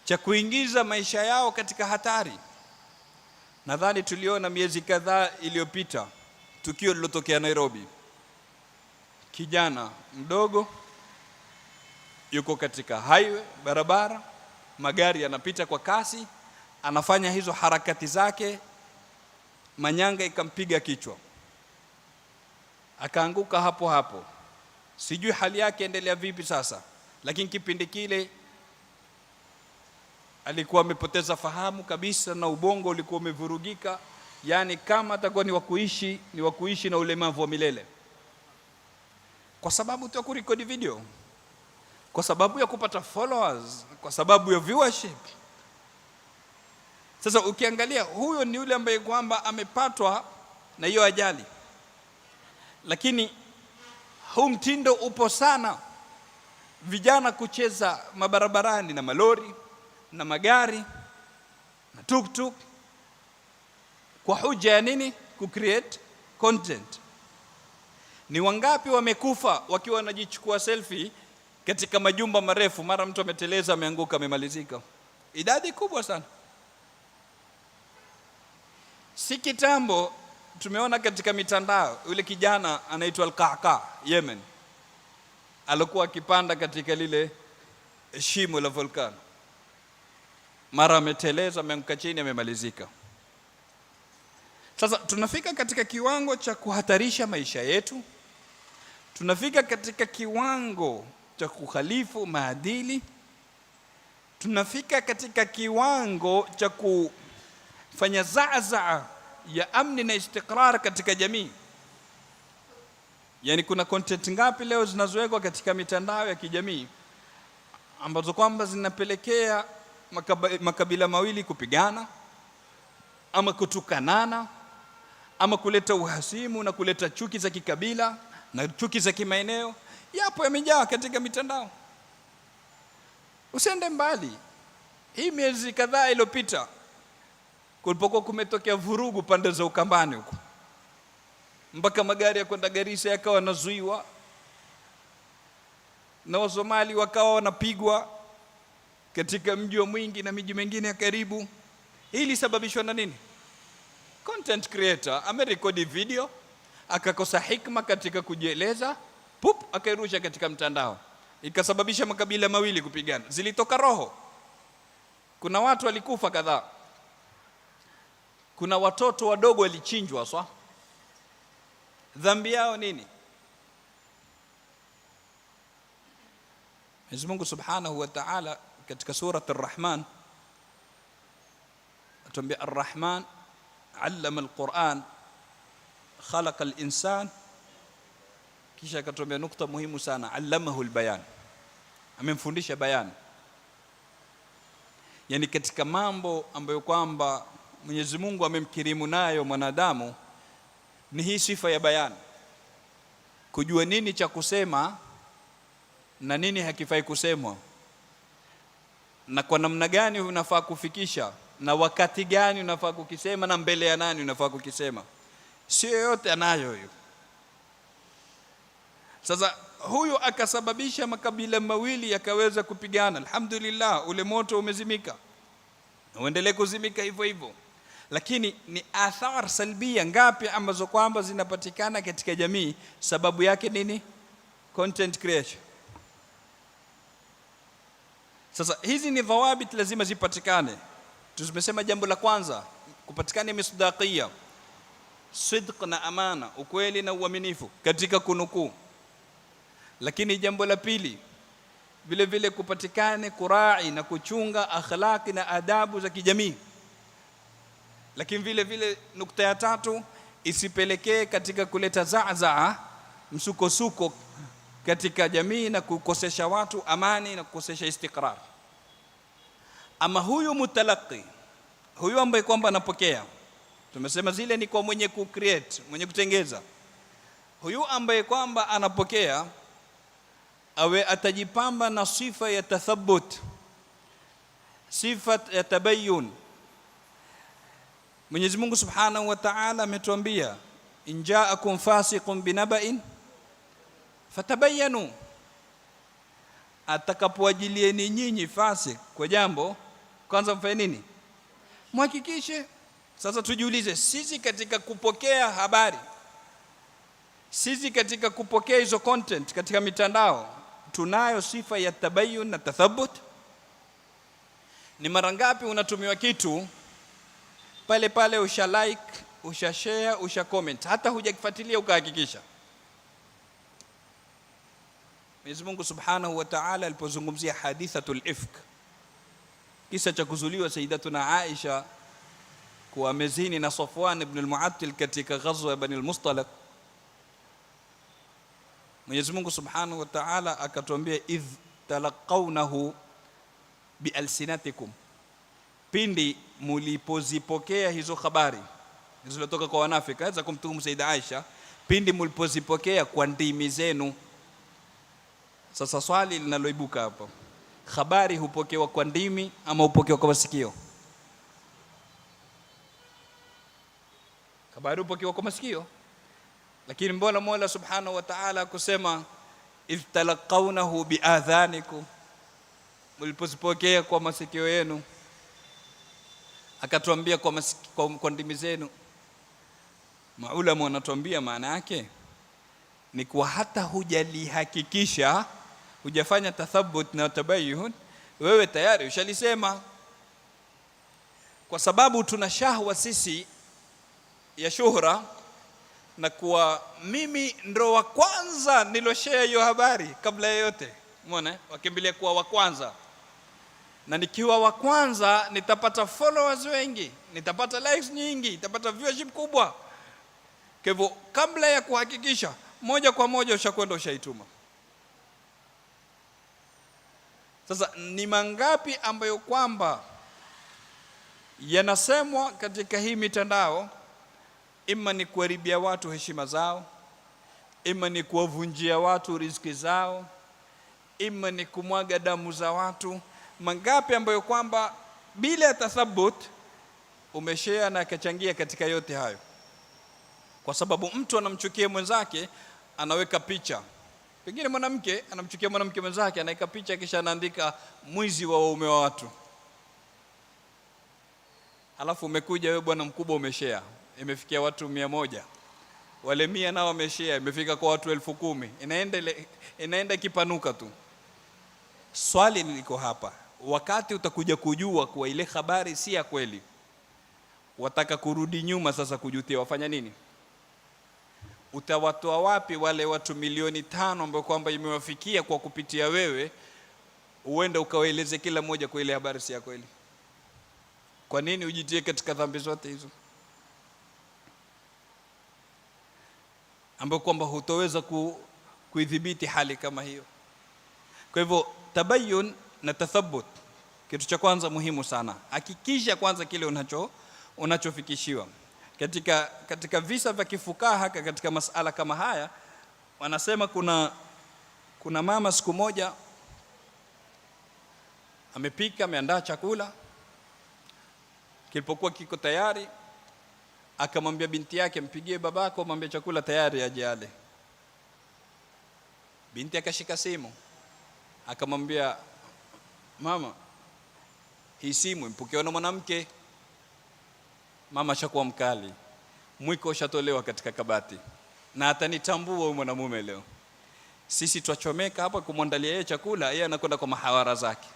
cha kuingiza maisha yao katika hatari. Nadhani tuliona miezi kadhaa iliyopita tukio lilotokea Nairobi. Kijana mdogo yuko katika highway, barabara, magari yanapita kwa kasi, anafanya hizo harakati zake, manyanga ikampiga kichwa, akaanguka hapo hapo. Sijui hali yake endelea vipi sasa, lakini kipindi kile alikuwa amepoteza fahamu kabisa na ubongo ulikuwa umevurugika, yani kama atakuwa ni wakuishi na ulemavu wa milele, kwa sababu tu ya kurekodi video, kwa sababu ya kupata followers, kwa sababu ya viewership. Sasa ukiangalia, huyo ni yule ambaye kwamba amepatwa na hiyo ajali. Lakini huu mtindo upo sana, vijana kucheza mabarabarani na malori na magari na tuktuk kwa hoja ya nini? Kucreate content. Ni wangapi wamekufa wakiwa wanajichukua selfie katika majumba marefu, mara mtu ameteleza, ameanguka, amemalizika? Idadi kubwa sana. Si kitambo tumeona katika mitandao yule kijana anaitwa Al-Qa'qa' Yemen, alikuwa akipanda katika lile shimo la volcano, mara ameteleza, ameanguka chini, amemalizika. Sasa tunafika katika kiwango cha kuhatarisha maisha yetu, tunafika katika kiwango cha kukhalifu maadili, tunafika katika kiwango cha kufanya zaa ya amni na istiqrar katika jamii. Yani kuna content ngapi leo zinazowekwa katika mitandao ya kijamii ambazo kwamba zinapelekea makabila mawili kupigana ama kutukanana ama kuleta uhasimu na kuleta chuki za kikabila na chuki za kimaeneo? Yapo, yamejaa katika mitandao. Usiende mbali, hii miezi kadhaa iliyopita kulipokuwa kumetokea vurugu pande za Ukambani huko, mpaka magari ya kwenda Garissa yakawa yanazuiwa na Wasomali wakawa wanapigwa katika mji wa Mwingi na miji mingine ya karibu. Hii ilisababishwa na nini? Content creator amerekodi video, akakosa hikma katika kujieleza, akairusha katika mtandao, ikasababisha makabila mawili kupigana, zilitoka roho. Kuna watu walikufa kadhaa, kuna watoto wadogo walichinjwa. Sawa, dhambi yao nini? Mwenyezi Mungu Subhanahu wa Ta'ala katika surat Ar-Rahman atuambia, Ar-Rahman allama al-Quran khalaqa al-insan, kisha akatuambia nukta muhimu sana, allamahu al-bayan, amemfundisha bayan. Yani katika mambo ambayo kwamba Mwenyezi Mungu amemkirimu nayo mwanadamu ni hii sifa ya bayan, kujua nini cha kusema na nini hakifai kusemwa, na kwa namna gani unafaa kufikisha, na wakati gani unafaa kukisema, na mbele ya nani unafaa kukisema. Sio yote anayo hiyo. Sasa huyu akasababisha makabila mawili yakaweza kupigana. Alhamdulillah, ule moto umezimika na uendelee kuzimika hivyo hivyo. Lakini ni athar salbia ngapi ambazo kwamba zinapatikana katika jamii? Sababu yake nini? Content creation. Sasa hizi ni dhawabit lazima zipatikane. Tumesema jambo la kwanza, kupatikana misdaqiya, sidq na amana, ukweli na uaminifu katika kunukuu. Lakini jambo la pili, vile vile kupatikane kurai na kuchunga akhlaqi na adabu za kijamii. Lakini vile vile nukta ya tatu, isipelekee katika kuleta zaa msukosuko katika jamii na kukosesha watu amani na kukosesha istiqrar. Ama huyu mutalaqi, huyu ambaye kwamba anapokea, tumesema zile ni kwa mwenye kucreate, mwenye kutengeza. Huyu ambaye kwamba anapokea awe atajipamba na sifa ya tathabbut, sifa ya tabayyun, Mwenyezi Mungu Subhanahu wa Ta'ala ametuambia, in ja'akum fasiqun binaba'in fatabayyanu, atakapowajilieni nyinyi fasik kwa jambo, kwanza mfanye nini? Mhakikishe. Sasa tujiulize, sisi katika kupokea habari, sisi katika kupokea hizo content katika mitandao, tunayo sifa ya tabayyun na tathabbut? Ni mara ngapi unatumiwa kitu pale pale usha like, usha share, usha comment, hata hujakifuatilia ukahakikisha? Mwenyezi Mungu Subhanahu wa Ta'ala alipozungumzia hadithatul ifk, kisa cha kuzuliwa Sayyidatuna Aisha kuwa amezini na Safwan ibn al-Mu'attal katika ghazwa ya Bani al-Mustalaq, Mwenyezi Mungu Subhanahu wa Ta'ala akatuambia, idh talaqawnahu bialsinatikum, pindi mulipozipokea hizo habari zilizotoka kwa wanafiki za kumtuhumu Sayyida Aisha, pindi mulipozipokea kwa ndimi zenu. Sasa swali linaloibuka hapo, habari hupokewa kwa ndimi ama hupokewa kwa masikio? Habari hupokewa kwa masikio, lakini mbona Mola Subhanahu wa Ta'ala kusema idh talaqawnahu biadhanikum, mulipozipokea kwa masikio yenu, akatuambia kwa ndimi zenu? Maulama wanatuambia maana yake ni kwa hata hujalihakikisha, hujafanya tathabbut na tabayyun, wewe tayari ushalisema. Kwa sababu tuna shahwa sisi ya shuhra, na kuwa mimi ndo wa kwanza niloshare hiyo habari kabla yote, umeona, wakimbilia kuwa wa kwanza, na nikiwa wa kwanza nitapata followers wengi, nitapata likes nyingi, nitapata viewership kubwa. Kwa hivyo kabla ya kuhakikisha, moja kwa moja ushakwenda ushaituma. Sasa ni mangapi ambayo kwamba yanasemwa katika hii mitandao, ima ni kuharibia watu heshima zao, ima ni kuwavunjia watu riziki zao, ima ni kumwaga damu za watu. Mangapi ambayo kwamba bila ya tathabbut umeshare na akachangia katika yote hayo, kwa sababu mtu anamchukia mwenzake, anaweka picha, pengine mwanamke anamchukia mwanamke mwenzake, anaweka picha kisha anaandika mwizi wa waume wa watu. Alafu umekuja wewe bwana mkubwa umeshare, imefikia watu 100, wale 100 nao wameshare, imefika kwa watu 10,000, inaenda kipanuka tu. Swali liko hapa, wakati utakuja kujua kuwa ile habari si ya kweli, wataka kurudi nyuma sasa kujutia, wafanya nini? Utawatoa wapi wale watu 5,000,000 ambao kwamba imewafikia kwa kupitia wewe, uende ukawaeleze kila mmoja kwa ile habari si ya kweli? Kwa nini ujitie katika dhambi zote hizo ambao kwamba hutoweza kuidhibiti hali kama hiyo? Kwa hivyo tabayyun na tathabbut, kitu cha kwanza muhimu sana, hakikisha kwanza kile unachofikishiwa. Katika visa vya kifukaha katika masala kama haya, wanasema kuna mama siku moja amepika, ameandaa chakula, kilipokuwa kiko tayari akamwambia binti yake, mpigie babako mwambie chakula tayari aje ale. Binti akashika simu akamwambia, mama, hii simu imepokewa na mwanamke. Mama shakuwa mkali, mwiko ushatolewa katika kabati, na atanitambua huyu mwanamume leo. Sisi twachomeka hapa kumwandalia yeye chakula, yeye anakwenda kwa mahawara zake.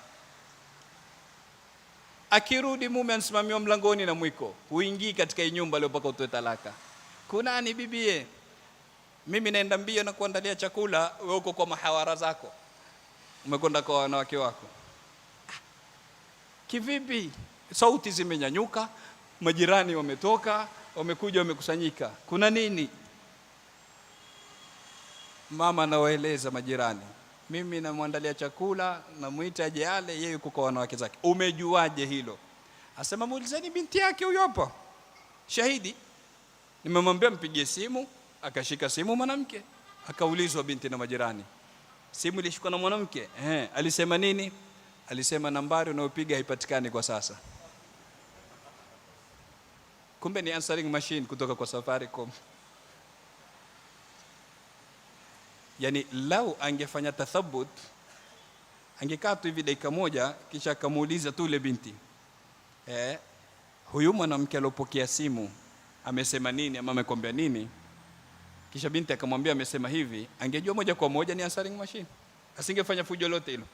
Akirudi mume anasimamiwa mlangoni na mwiko, huingii katika nyumba leo mpaka utoe talaka. Kunani bibie? Mimi naenda mbio na kuandalia chakula, wewe uko kwa mahawara zako, umekwenda kwa wanawake wako. Kivipi? Sauti zimenyanyuka, majirani wametoka, wamekuja, wamekusanyika. Kuna nini? Mama anawaeleza majirani, mimi namwandalia chakula, namuita aje ale, yeye yuko kwa wanawake zake. Umejuaje hilo? Asema muulizeni binti yake, huyo hapa shahidi. Nimemwambia mpigie simu, akashika simu mwanamke, akaulizwa binti na majirani, simu ilishikwa na mwanamke? Alisema nini? Alisema nambari unayopiga haipatikani kwa sasa. kumbe ni answering machine kutoka kwa Safaricom. Yani lau angefanya tathabut, angekaa tu hivi dakika moja kisha akamuuliza tu ile binti, huyu mwanamke alopokea simu amesema nini ama amekwambia nini? Kisha binti akamwambia amesema hivi, angejua moja kwa moja ni answering machine, asingefanya fujo lote hilo.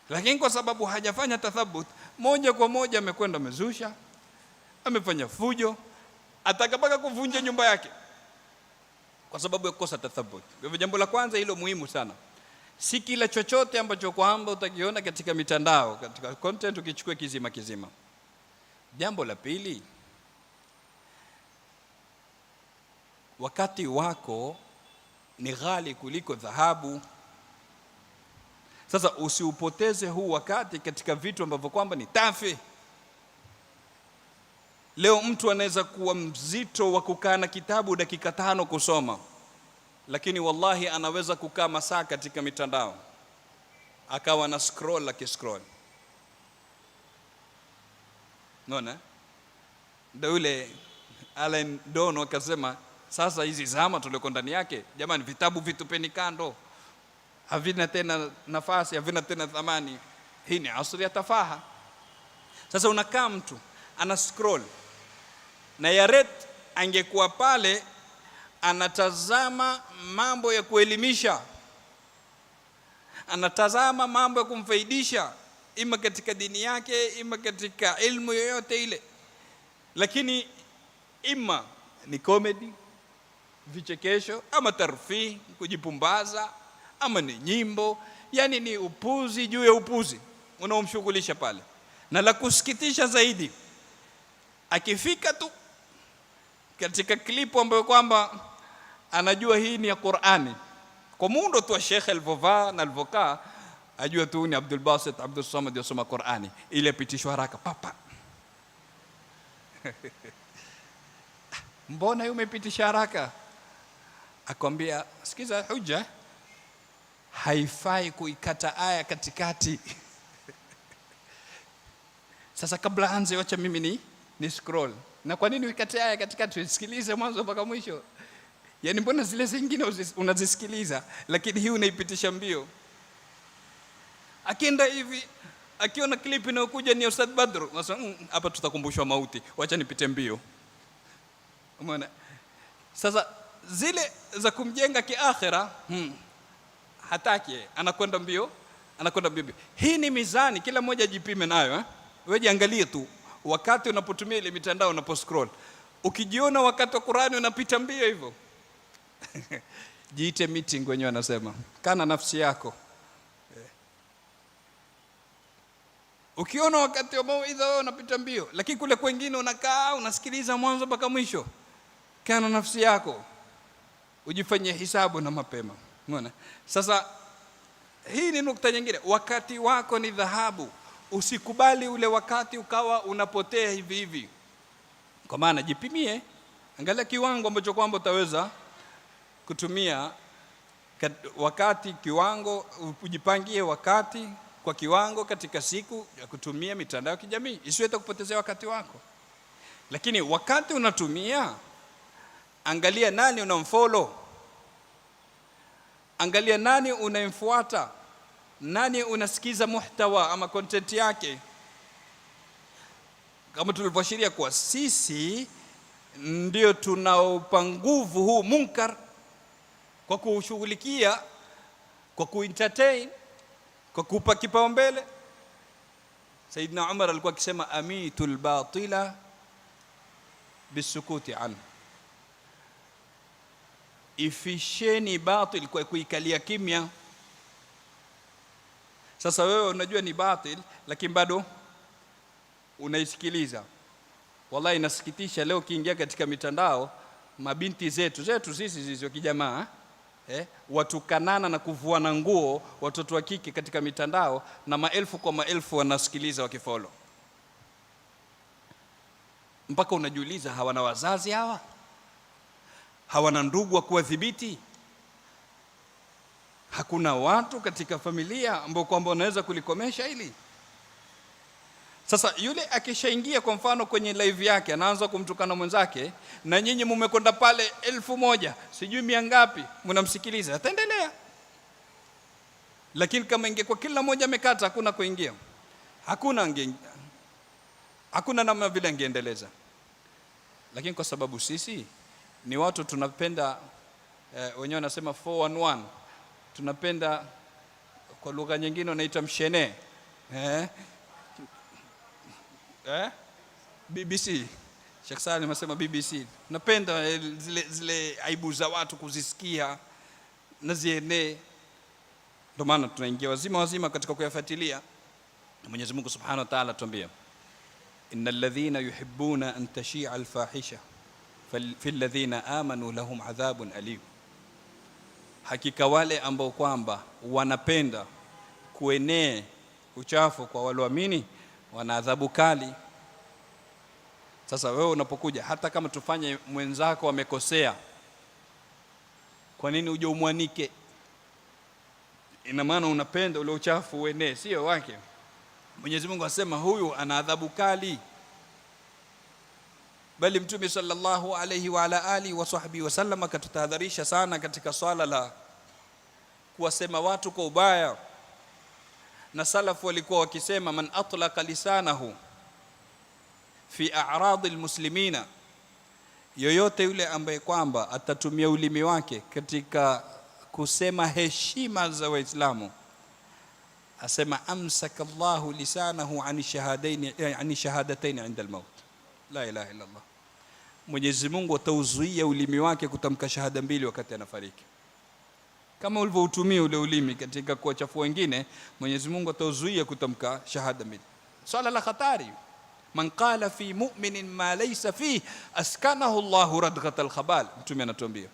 Lakini kwa sababu hajafanya tathabut, moja kwa moja amekwenda amezusha, amefanya fujo, atakapaka kuvunja nyumba yake kwa sababu ya kukosa tathabut. Kwa hivyo jambo la kwanza hilo muhimu sana. Si kila chochote ambacho kwamba utakiona katika mitandao, katika content ukichukua kizima kizima. Jambo la pili, wakati wako ni ghali kuliko dhahabu. Sasa usiupoteze huu wakati katika vitu ambavyo kwamba ni tafi. Leo mtu anaweza kuwa mzito wa kukaa na kitabu dakika 5 kusoma, lakini wallahi anaweza kukaa masaa katika mitandao akawa na scroll akiscroll. Unaona? Ndio yule Alan Dono akasema, sasa hizi zama tuliko ndani yake, jamani, vitabu vitupeni kando, havina tena nafasi, havina tena thamani. Hii ni asri ya tafaha. Sasa unakaa mtu ana scroll, na yaret angekuwa pale anatazama mambo ya kuelimisha, anatazama mambo ya kumfaidisha, ima katika dini yake, ima katika ilmu yoyote ile. Lakini ima ni comedy, vichekesho, ama tarfih, kujipumbaza, ama ni nyimbo, yani ni upuzi juu ya upuzi unaomshughulisha pale. Na la kusikitisha zaidi, akifika tu katika klipu ambayo kwamba anajua hii ni ya Qur'ani, kwa muundo tu wa Sheikh alivovaa na alivokaa, ajua tu ni Abdul Basit Abdul Samad yasoma Qur'ani, ile pitishwa haraka papa. Mbona yeye umepitisha haraka? Akwambia, sikiza hujja, haifai kuikata aya katikati. Sasa kabla anze, wacha mimi ni scroll. Na kwa nini uikate aya katikati? Usikilize mwanzo mpaka mwisho. Yani mbona zile zingine unazisikiliza, lakini hii unaipitisha mbio? Akienda hivi, akiona clip inayokuja ni Ustadh Badru, nasema hapa tutakumbushwa mauti, wacha nipite mbio. Umeona? Sasa zile za kumjenga kiakhira, hataki, anakwenda mbio, anakwenda mbio. Hii ni mizani, kila mmoja jipime nayo. Wewe jiangalie tu wakati unapotumia ile mitandao, unaposcroll. Ukijiona wakati wa Qur'ani unapita mbio hivyo, jiite meeting wenyewe anasema, kana nafsi yako. Ukiona wakati wa mauidha wewe unapita mbio, lakini kule kwingine unakaa unasikiliza mwanzo mpaka mwisho, kana nafsi yako. Ujifanyie hisabu na mapema. Umeona? Sasa hii ni nukta nyingine. Wakati wako ni dhahabu. Usikubali ule wakati ukawa unapotea hivi hivi. Kwa maana jipimie, angalia kiwango ambacho kwamba utaweza kutumia wakati, kiwango, ujipangie wakati kwa kiwango katika siku ya kutumia mitandao ya kijamii, isiwe kupotezea wakati wako. Lakini wakati unatumia, angalia nani unamfollow, angalia nani unamfuata, nani unasikiza muhtawa ama content yake. Kama tulivyoashiria kwa sisi ndio tunaopa nguvu huu munkar kwa kushughulikia, kwa kuentertain, kwa kupa kipaumbele. Saidina Umar alikuwa akisema, amitul batila bisukuti an, ifisheni batil kwa kuikalia kimya. Sasa wewe unajua ni batil, lakini bado unaisikiliza. Wallahi inasikitisha, leo kiingia katika mitandao, mabinti zetu sisi wa kijamaa, watukanana na kuvuana nguo watoto wa kike katika mitandao, na maelfu kwa maelfu wanasikiliza wakifollow. Mpaka unajiuliza, hawana wazazi hawa? Hawana ndugu wa kuwadhibiti? Hakuna watu katika familia ambao kwamba wanaweza kulikomesha hili? Sasa yule akishaingia kwa mfano kwenye live yake anaanza kumtukana mwenzake, na nyinyi mmekwenda pale 1000 sijui 100 ngapi mnamsikiliza, ataendelea. Lakini kama ingekuwa kila mmoja amekata, hakuna kuingia, hakuna namna vile angeendeleza. Lakini kwa sababu sisi ni watu tunapenda, wenyewe wanasema 411, tunapenda, kwa lugha nyingine wanaita mshene, BBC. Sheikh Salim anasema BBC. Napenda zile aibu za watu kuzisikia na zienee. Ndio maana tunaingia wazima katika kuyafuatilia. Mwenyezi Mungu Subhanahu wa Ta'ala atuambia, innal ladhina yuhibbuna an tashi'a al-fahisha fil ladhina amanu lahum adhabun alim. Hakika wale ambao kwamba wanapenda kuenee uchafu kwa walioamini wana adhabu kali. Sasa wewe unapokuja, hata kama tufanye mwenzako amekosea, kwa nini uje umwanike? Ina maana unapenda ule uchafu uenee, sio wake. Mwenyezi Mungu asema huyu ana adhabu kali. Bali Mtume sallallahu alayhi wa ala alihi wa sahbihi wasallam akatutahadharisha sana katika swala la kuwasema watu kwa ubaya. Na salafu walikuwa wakisema, man atlaqa lisanahu fi a'rad almuslimina, yoyote yule ambaye kwamba atatumia ulimi wake katika kusema heshima za Waislamu, asema amsaka Allahu lisanahu ani shahadatayn inda almaut, la ilaha illa Allah. Mwenyezi Mungu atauzuia ulimi wake kutamka shahada mbili wakati anafariki. Kama ulivyoutumia ule ulimi katika kuwachafua wengine, Mwenyezi Mungu atauzuia kutamka shahada mbili. Swala la hatari. Man qala fi mu'minin ma laysa fi askanahu Allahu radghatal khabal. Mtume anatuambia,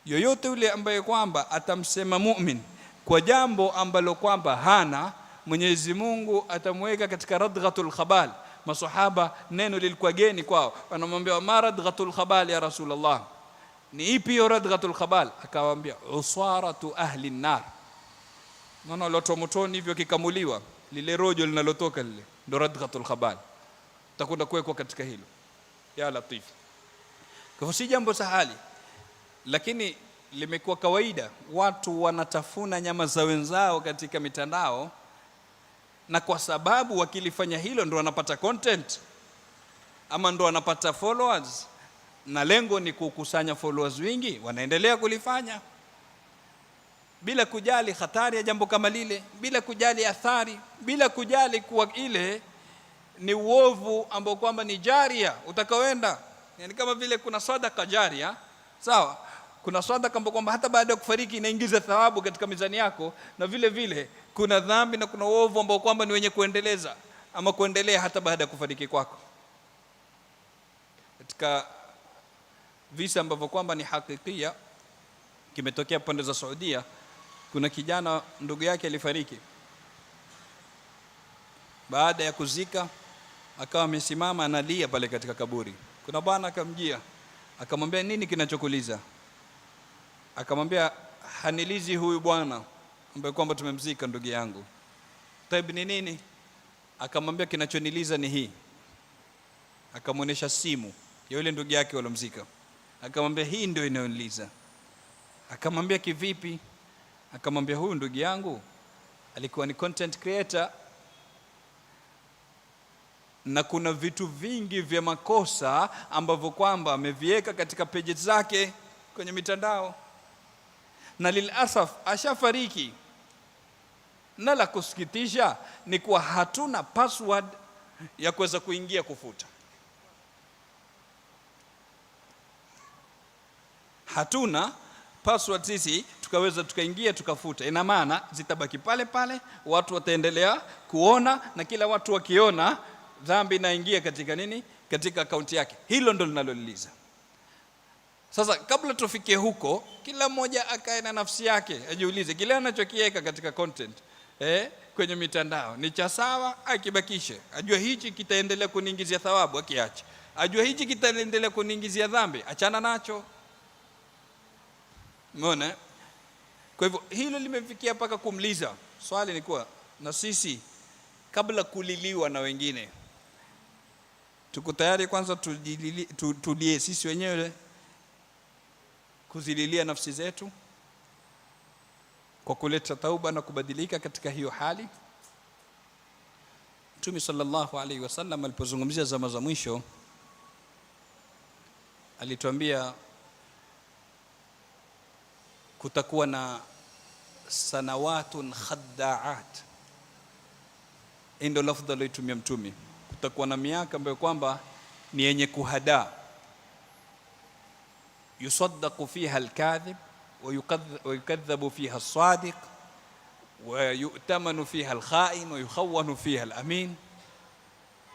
yoyote yule ambaye kwamba atamsema mu'min kwa jambo ambalo kwamba hana, Mwenyezi Mungu atamweka katika radghatul khabal. Masahaba neno lilikuwa geni kwao, wanamwambia, ma radghatul khabal ya Rasulullah, ni ipi hiyo radghatul khabal? Akawaambia, usaratu ahli an-nar. Maana watu motoni hivyo kikamuliwa, lile rojo linalotoka lile ndo radghatul khabal. Utakwenda kuwekwa katika hilo. Ya Latif. Kwa si jambo sahali, lakini limekuwa kawaida watu wanatafuna nyama za wenzao katika mitandao, na kwa sababu wakilifanya hilo ndo wanapata content ama ndo wanapata followers, na lengo ni kukusanya followers wingi, wanaendelea kulifanya bila kujali hatari ya jambo kama lile, bila kujali athari, bila kujali kuwa ile ni uovu ambao kwamba ni jaria utakaoenda. Yani kama vile kuna sadaka jaria, sawa? Kuna sadaka ambayo kwamba hata baada ya kufariki inaingiza thawabu katika mizani yako, na vile vile kuna dhambi na kuna uovu ambao kwamba ni wenye kuendeleza ama kuendelea hata baada ya kufariki kwako. Katika visa ambavyo kwamba ni hakikia, kimetokea pande za Saudia, kuna kijana ndugu yake alifariki. Baada ya kuzika, akawa amesimama analia pale katika kaburi. Kuna bwana akamjia, akamwambia, nini kinachokuliza? Akamwambia, hanilizi huyu bwana ambaye kwamba tumemzika ndugu yangu. Taib, ni nini? Akamwambia, kinachoniliza ni hii. Akamuonesha simu ya yule ndugu yake walomzika. Akamwambia, hii ndio inayoniliza. Akamwambia, kivipi? Akamwambia, huyu ndugu yangu alikuwa ni content creator, na kuna vitu vingi vya makosa ambavyo kwamba ameviweka katika pages zake kwenye mitandao, na lilasaf ashafariki. Na la kusikitisha ni kuwa hatuna password ya kuweza kuingia kufuta. Hatuna password sisi tukaweza tukaingia tukafuta. Ina maana zitabaki pale pale, watu wataendelea kuona, na kila watu wakiona dhambi inaingia katika nini? Katika akaunti yake. Hilo ndo linaloliliza. Sasa kabla tufikie huko, kila mmoja akae na nafsi yake, ajiulize kile anachokiweka katika content kwenye mitandao ni cha sawa, akibakishe. Ajua hichi kitaendelea kuniingizia thawabu, akiache. Ajua hichi kitaendelea kuniingizia dhambi, achana nacho. Umeona? Kwa hivyo hilo limefikia mpaka kumliza. Swali ni kuwa na sisi kabla kuliliwa na wengine, tuko tayari kwanza tulie sisi wenyewe kuzililia nafsi zetu kwa kuleta tauba na kubadilika katika hiyo hali. Mtume sallallahu alaihi wasallam alipozungumzia zama za mwisho alituambia kutakuwa na sanawatun khadda'at. Ndio lafdhi aliyotumia Mtume. Kutakuwa na miaka ambayo kwamba ni yenye kuhadaa. Yusaddaqu fiha al-kadhib wa yukadhabu fiha as-sadiq wa yu'tamanu fiha al-kha'in wa yukhawwanu fiha al-amin.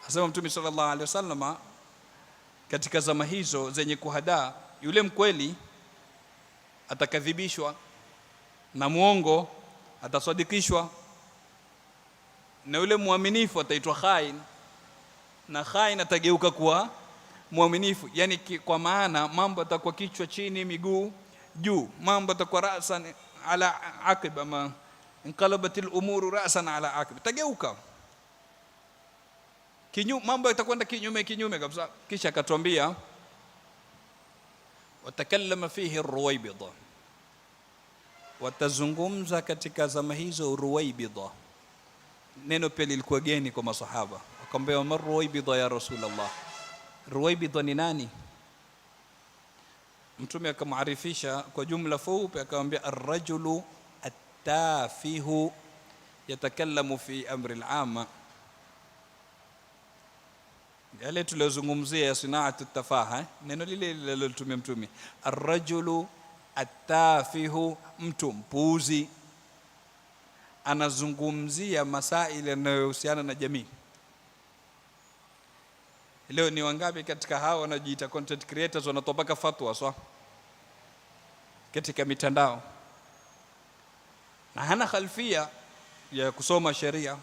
Asema Mtume sallallahu alaihi wasallam, katika zama hizo zenye kuhadaa, yule mkweli atakadhibishwa na muongo atasadikishwa, na yule muaminifu ataitwa khain na khain atageuka kuwa muaminifu. Yani kwa maana mambo yatakuwa kichwa chini miguu juu, mambo yatakuwa rasan ala aqib, ama inqalabatil umuru rasan ala aqib, tageuka kinyume, mambo yatakwenda kinyume kabisa. Kisha akatuambia watakallama fihi ruwaybida, watazungumza katika zama hizo ruwaybida. Neno pia lilikuwa geni kwa masahaba, akamwambia mar ruwaybida ya Rasulullah, ruwaybida ni nani? Mtume akamwarifisha kwa jumla fupi, akamwambia ar-rajulu at-tafihu yatakallamu fi amri al-amma. Yale tulizozungumzia ya sinaatu tafaha, neno lile lilotumia Mtume, ar-rajulu at-tafihu, mtu mpuuzi, anazungumzia masaili yanayohusiana na jamii. Leo ni wangapi katika hao wanajiita content creators wanatopaka fatwa katika mitandao, na hana khalfia ya kusoma sheria,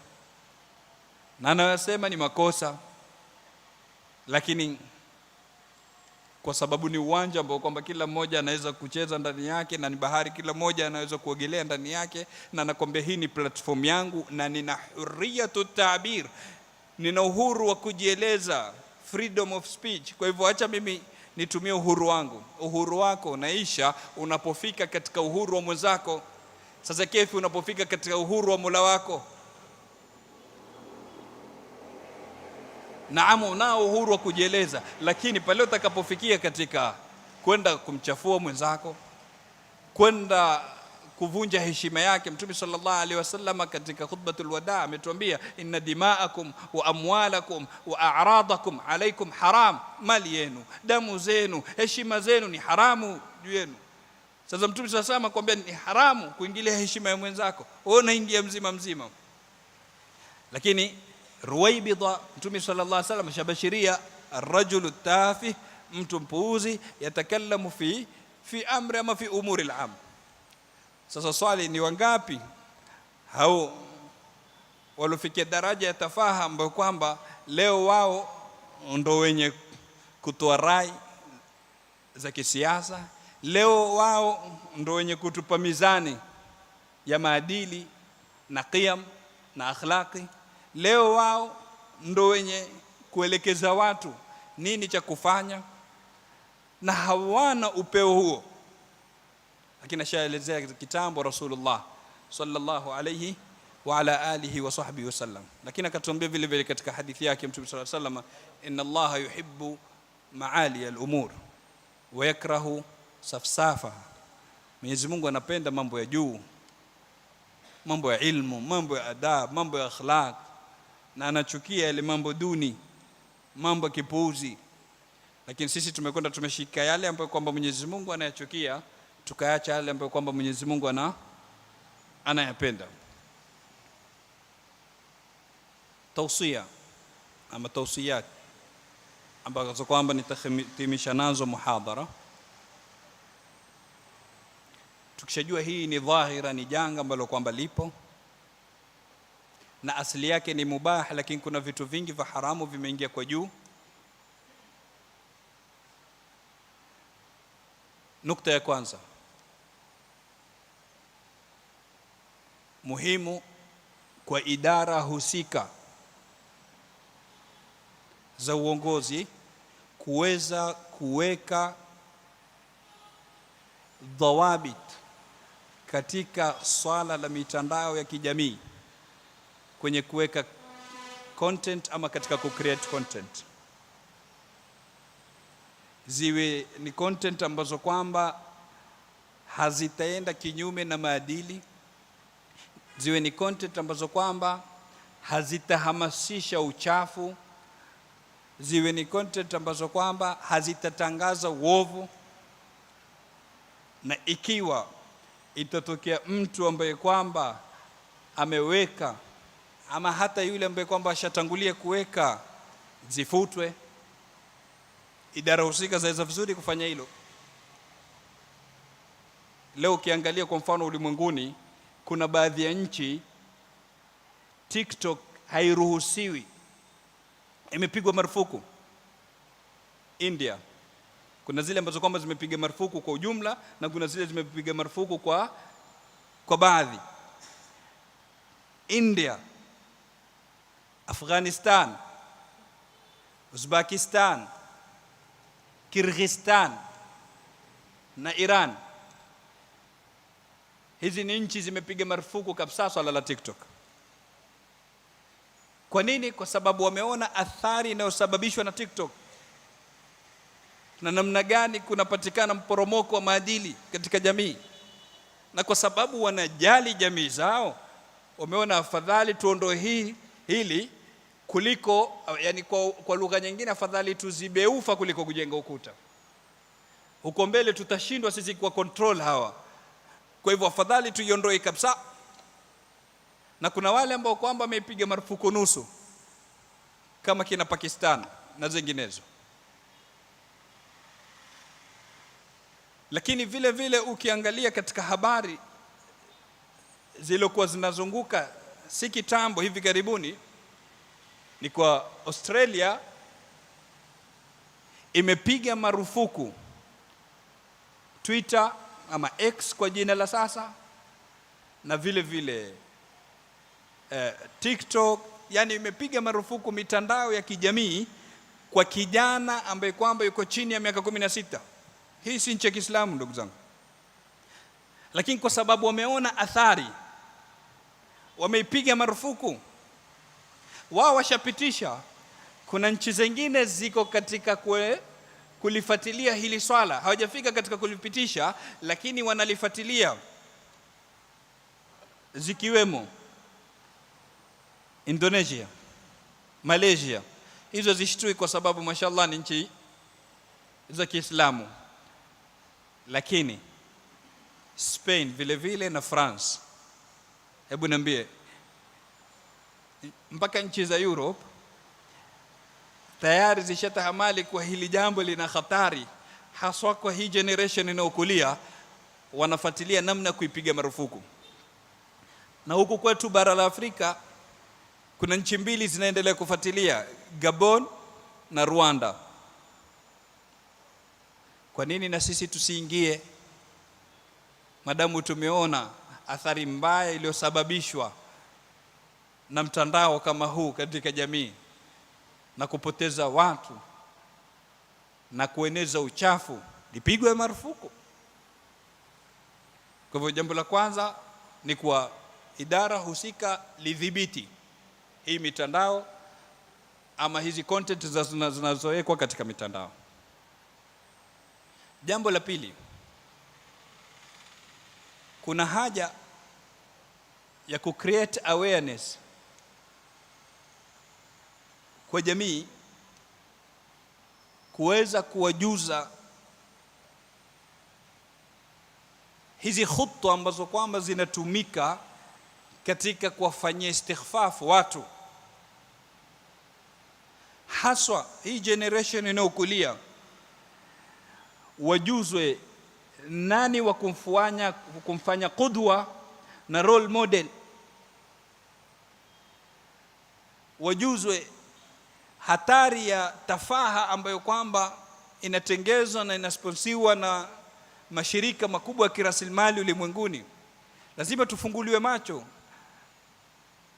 na anasema ni makosa, lakini kwa sababu ni uwanja ambao kwamba kila mmoja anaweza kucheza ndani yake, na ni bahari kila mmoja anaweza kuogelea ndani yake, na anakuambia hii ni platform yangu na nina hurriyatu ta'bir, nina uhuru wa kujieleza, freedom of speech. Kwa hivyo acha mimi nitumie uhuru wangu. Uhuru wako unaisha unapofika katika uhuru wa mwenzako. Sasa kefi unapofika katika uhuru wa Mola wako? Naam, unao uhuru wa kujieleza, lakini pale utakapofikia katika kwenda kumchafua mwenzako, kwenda kuvunja heshima yake, Mtume sallallahu alaihi wasallam katika khutbatul wadaa ametuambia inna dima'akum wa amwalakum wa a'radakum alaykum haram, mali yenu, damu zenu, heshima zenu ni haramu juu yenu. Sasa Mtume sallallahu alaihi wasallam akwambia ni haramu kuingilia heshima ya mwenzako, wewe unaingia mzima. Lakini ruwaybida, Mtume sallallahu alaihi wasallam shabashiria ar-rajulu tafih, mtu mpuuzi, yatakallamu fi amri ama fi umuri al-am. Sasa swali ni wangapi hao walofikia daraja ya tafaha ambayo kwamba leo wao ndo wenye kutoa rai za kisiasa, leo wao ndo wenye kutupa mizani ya maadili na qiyam na akhlaqi, leo wao ndo wenye kuelekeza watu nini cha kufanya, na hawana upeo huo. Lakini ashaelezea kitambo Rasulullah sallallahu alayhi wa ala alihi wa sahbihi wasallam. Lakini akatuambia vile vile katika hadithi yake Mtume sallallahu alayhi wasallam, inna Allaha yuhibbu maali al-umur wa yakrahu safsafa. Mwenyezi Mungu anapenda mambo ya juu, mambo ya ilmu, mambo ya adab, mambo ya akhlaq, na anachukia yale mambo duni, mambo kipuuzi. Lakini sisi tumekwenda tumeshika yale ambayo kwamba Mwenyezi Mungu anayachukia, tukaacha yale ambayo kwamba Mwenyezi Mungu anayapenda. Tausia ama tausiyat ambazo kwamba nitahitimisha nazo muhadhara. Tukishajua hii ni dhahira, ni janga ambalo kwamba lipo na asili yake ni mubah, lakini kuna vitu vingi vya haramu vimeingia kwa juu. Nukta ya kwanza muhimu kwa idara husika za uongozi kuweza kuweka dhawabit katika swala la mitandao ya kijamii kwenye kuweka content ama katika ku-create content. Ziwe ni content ambazo kwamba hazitaenda kinyume na maadili, ziwe ni content ambazo kwamba hazitahamasisha uchafu, ziwe ni content ambazo kwamba hazitatangaza uovu. Na ikiwa itatokea mtu ambaye kwamba ameweka ama hata yule ambaye kwamba ashatangulia kuweka, zifutwe. Idara husika zaweza vizuri kufanya hilo. Leo ukiangalia kwa mfano ulimwenguni, kuna baadhi ya nchi TikTok hairuhusiwi, imepigwa marufuku. India kuna zile ambazo kwamba zimepiga marufuku kwa ujumla na kuna zile zimepiga marufuku kwa baadhi. India, Afghanistan, Uzbekistan, Kyrgyzstan na Iran, hizi ni nchi zimepiga marufuku kabisa swala la TikTok. Kwa nini? Kwa sababu wameona athari inayosababishwa na TikTok na namna gani kunapatikana mporomoko wa maadili katika jamii. Na kwa sababu wanajali jamii zao, wameona afadhali tuondoe hili kuliko, yani kwa lugha nyingine, afadhali tuzibeufa kuliko kujenga ukuta. Huko mbele tutashindwa sisi kwa control hawa, kwa hivyo afadhali tuiondoe kabisa. Na kuna wale ambao kwamba wamepiga marufuku nusu kama kina Pakistan na zinginezo. Lakini vile vile ukiangalia katika habari zilizokuwa zinazunguka si kitambo hivi karibuni, ni kwa Australia imepiga marufuku Twitter ama X kwa jina la sasa, na vile vile TikTok. Yani imepiga marufuku mitandao ya kijamii kwa kijana ambaye kwamba yuko chini ya miaka 16. Hii si nchi ya Kiislamu ndugu zangu, lakini kwa sababu wameona athari wameipiga marufuku. Wao washapitisha, kuna nchi zingine ziko katika kulifuatilia hili swala, hawajafika katika kulipitisha lakini wanalifuatilia, zikiwemo Indonesia, Malaysia. Hizo zishtui kwa sababu mashallah ni nchi za Kiislamu. Lakini Spain vile vile na France, hebu niambie, mpaka nchi za Europe tayari zishatahamali kwa hili jambo lina hatari, haswa kwa hii generation inayokulia, wanafuatilia namna kuipiga marufuku. Na huku kwetu bara la Afrika kuna nchi mbili zinaendelea kufuatilia, Gabon na Rwanda. Kwa nini na sisi tusiingie, madamu tumeona athari mbaya iliyosababishwa na mtandao kama huu katika jamii, na kupoteza watu na kueneza uchafu, lipigwe marufuku? Kwa hivyo jambo la kwanza ni kwa idara husika lidhibiti hii mitandao ama hizi content zinazowekwa katika mitandao. Jambo la pili, kuna haja ya create awareness kwa jamii, kuweza kuwajuza hizi khutwa ambazo kwamba zinatumika katika kuwafanyia istighfafu watu, haswa hii generation inayokulia, wajuzwe nani wa kumfanya qudwa na role model, wajuzwe hatari ya tafaha ambayo kwamba inatengezwa na inasponsiwa na mashirika makubwa ya kirasilimali ulimwenguni. Lazima tufunguliwe macho.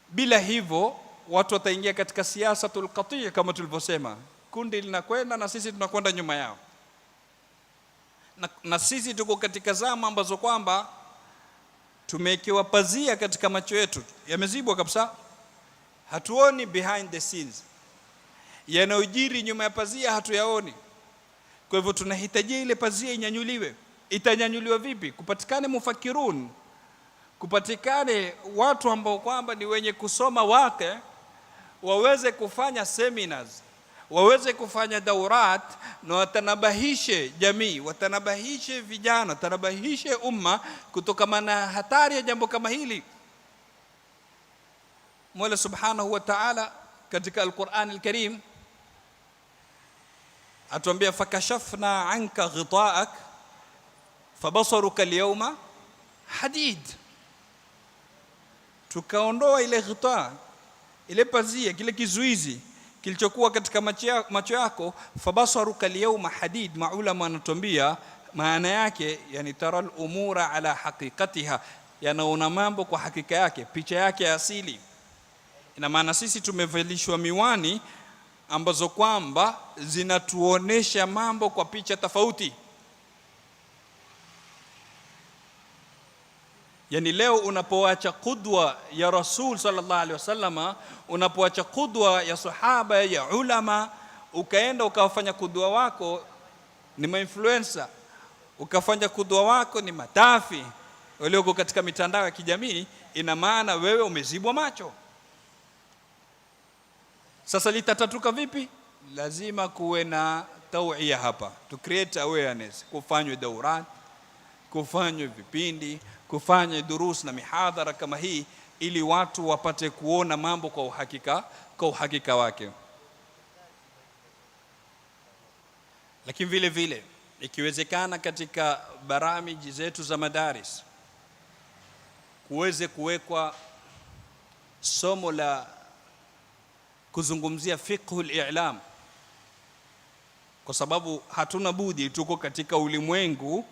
Bila hivyo watu wataingia katika siasatul qati' kama tulivyosema, kundi linakwenda na sisi tunakwenda nyuma yao, na sisi tuko katika zama ambazo kwamba tumewekewa pazia katika macho yetu, yamezibwa kabisa, hatuoni behind the scenes, yanayojiri nyuma ya pazia hatuyaoni. Kwa hivyo tunahitaji ile pazia inyanyuliwe. Itanyanyuliwa vipi? Kupatikane mufakirun, kupatikane watu ambao kwamba ni wenye kusoma wake, waweze kufanya seminars, waweze kufanya daurat, na watanabahishe jamii, watanabahishe vijana, watanabahishe umma kutokana na hatari ya jambo kama hili. Mola Subhanahu wa Ta'ala katika Al-Qur'an Al-Karim atuambia, fakashafna anka ghita'ak fabasaruka al-yawma hadid. Tukaondoa ile ghita, ile pazia, kile kizuizi kilichokuwa katika macho yako, fabasaruka al-yawma hadid. Maulama wanatuambia maana yake, yani tara al-umura ala haqiqatiha, yanaona mambo kwa hakika yake, picha yake asili. Ina maana sisi tumevalishwa miwani ambazo kwamba zinatuonesha mambo kwa picha tofauti. Yani leo unapoacha qudwa ya Rasul sallallahu alaihi wasallama, unapoacha qudwa ya sahaba, ya ulama, ukaenda ukawafanya qudwa wako ni mainfluencer, ukafanya qudwa wako ni matafi walioko katika mitandao ya kijamii, ina maana wewe umezibwa macho. Sasa litatatuka vipi? Lazima kuwe na tawia hapa, to create awareness, kufanywe daurat, kufanywe vipindi, kufanywe durus na mihadhara kama hii, ili watu wapate kuona mambo kwa uhakika wake. Lakini vile vile ikiwezekana katika baramiji zetu za madaris kuweze kuwekwa somo la kuzungumzia fiqhul i'lam, kwa sababu hatuna budi, tuko katika ulimwengu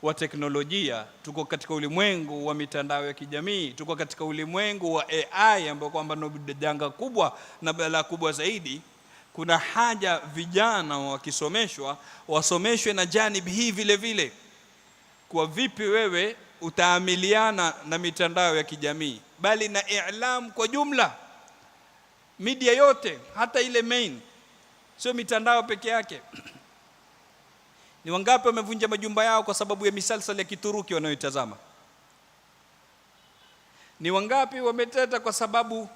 wa teknolojia, tuko katika ulimwengu wa mitandao ya kijamii, tuko katika ulimwengu wa AI ambao kwamba ni janga kubwa na balaa kubwa zaidi. Kuna haja vijana wakisomeshwa wasomeshwe na janib hii vile vile, kwa vipi wewe utaamiliana na mitandao ya kijamii, bali na i'lam kwa jumla, media yote, hata ile main, sio mitandao peke yake. Ni wangapi wamevunja majumba yao kwa sababu ya misalsal ya Kituruki wanayoitazama? Ni wangapi wameteta kwa sababu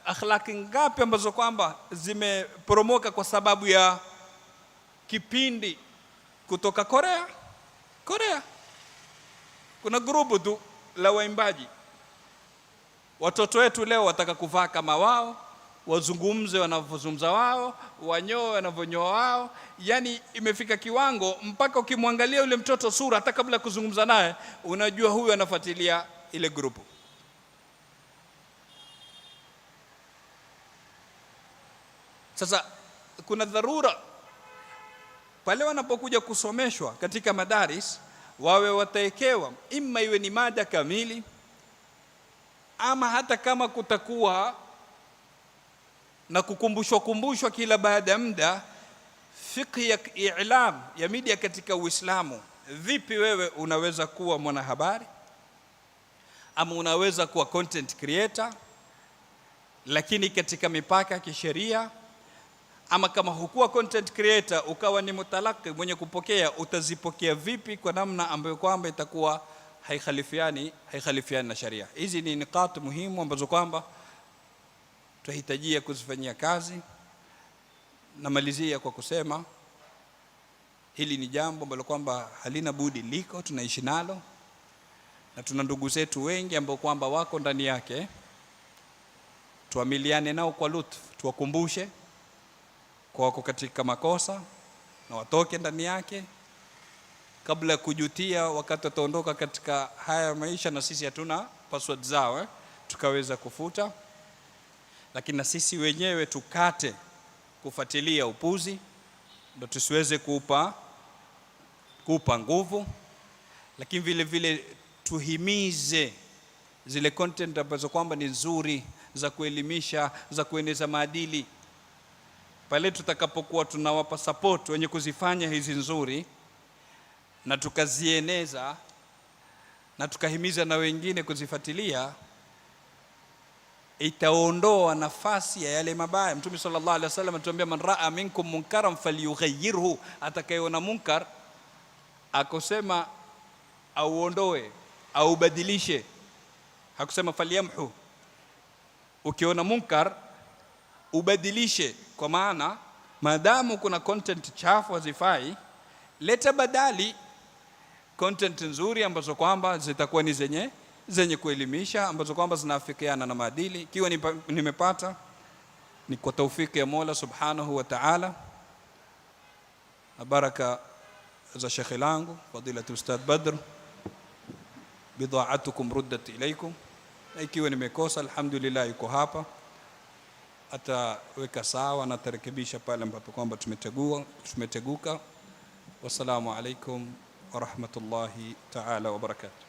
akhlaki ngapi ambazo kwamba zimeporomoka kwa sababu ya kipindi kutoka Korea? Kuna grupu tu la waimbaji. Watoto wetu leo wataka kuvaa kama wao, wazungumze wanavyozungumza wao, wanyoe wanavyonyoa wao. Yani imefika kiwango mpaka ukimwangalia yule mtoto sura, hata kabla kuzungumza naye unajua huyu anafuatilia ile grupu. Sasa kuna dharura pale wanapokuja kusomeshwa katika madaris, wawe wataekewa imma iwe ni mada kamili, ama hata kama kutakuwa na kukumbushwa kila baada ya muda fiqh ya i'lam ya media katika Uislamu. Vipi wewe unaweza kuwa mwanahabari, ama unaweza kuwa content creator lakini katika mipaka ya kisheria, ama kama hukuwa content creator ukawa ni mutalaki mwenye kupokea, utazipokea vipi kwa namna ambayo kwamba itakuwa haikhalifiani na sharia? Hizi ni nikati muhimu ambazo kwamba tunahitajia kuzifanyia kazi. Namalizia kwa kusema hili ni jambo ambalo kwamba halina budi liko, tunaishi nalo, na tuna ndugu zetu wengi ambao kwamba wako ndani yake. Tuamiliane nao kwa lutfu, tuwakumbushe kwa wako katika makosa na watoke ndani yake kabla ya kujutia wakati wataondoka katika haya maisha. Na sisi hatuna password zao tukaweza kufuta, lakini na sisi wenyewe tukate kufuatilia upuzi, ndio tusiweze kuupa nguvu. Lakini vile vile tuhimize zile content ambazo kwamba ni nzuri, za kuelimisha, za kueneza maadili. Pale tutakapokuwa tunawapa support wenye kuzifanya hizi nzuri na tukazieneza na tukahimiza na wengine kuzifuatilia, itaondoa nafasi ya yale mabaya. Mtume sallallahu alaihi wasallam anatuambia, man raa minkum munkaran falyughayyirhu, atakayeona munkar akosema auondoe au badilishe, hakusema falyamhu. Ukiona munkar ubadilishe, kwa maana maadamu kuna content chafu hazifai, leta badali content nzuri ambazo kwamba zitakuwa ni zenye kuelimisha, ambazo kwamba zinaafikiana na maadili. Ikiwa nimepata ni kwa taufiki ya Mola Subhanahu wa Ta'ala na baraka za shekhi langu fadilatu Ustadh Badr, bidhaatukum ruddat ilaykum. Na ikiwa nimekosa, alhamdulillah yuko hapa, ataweka sawa na tarekebisha pale ambapo kwamba tumeteguka. Wassalamu alaikum wa rahmatullahi ta'ala wa barakatuh.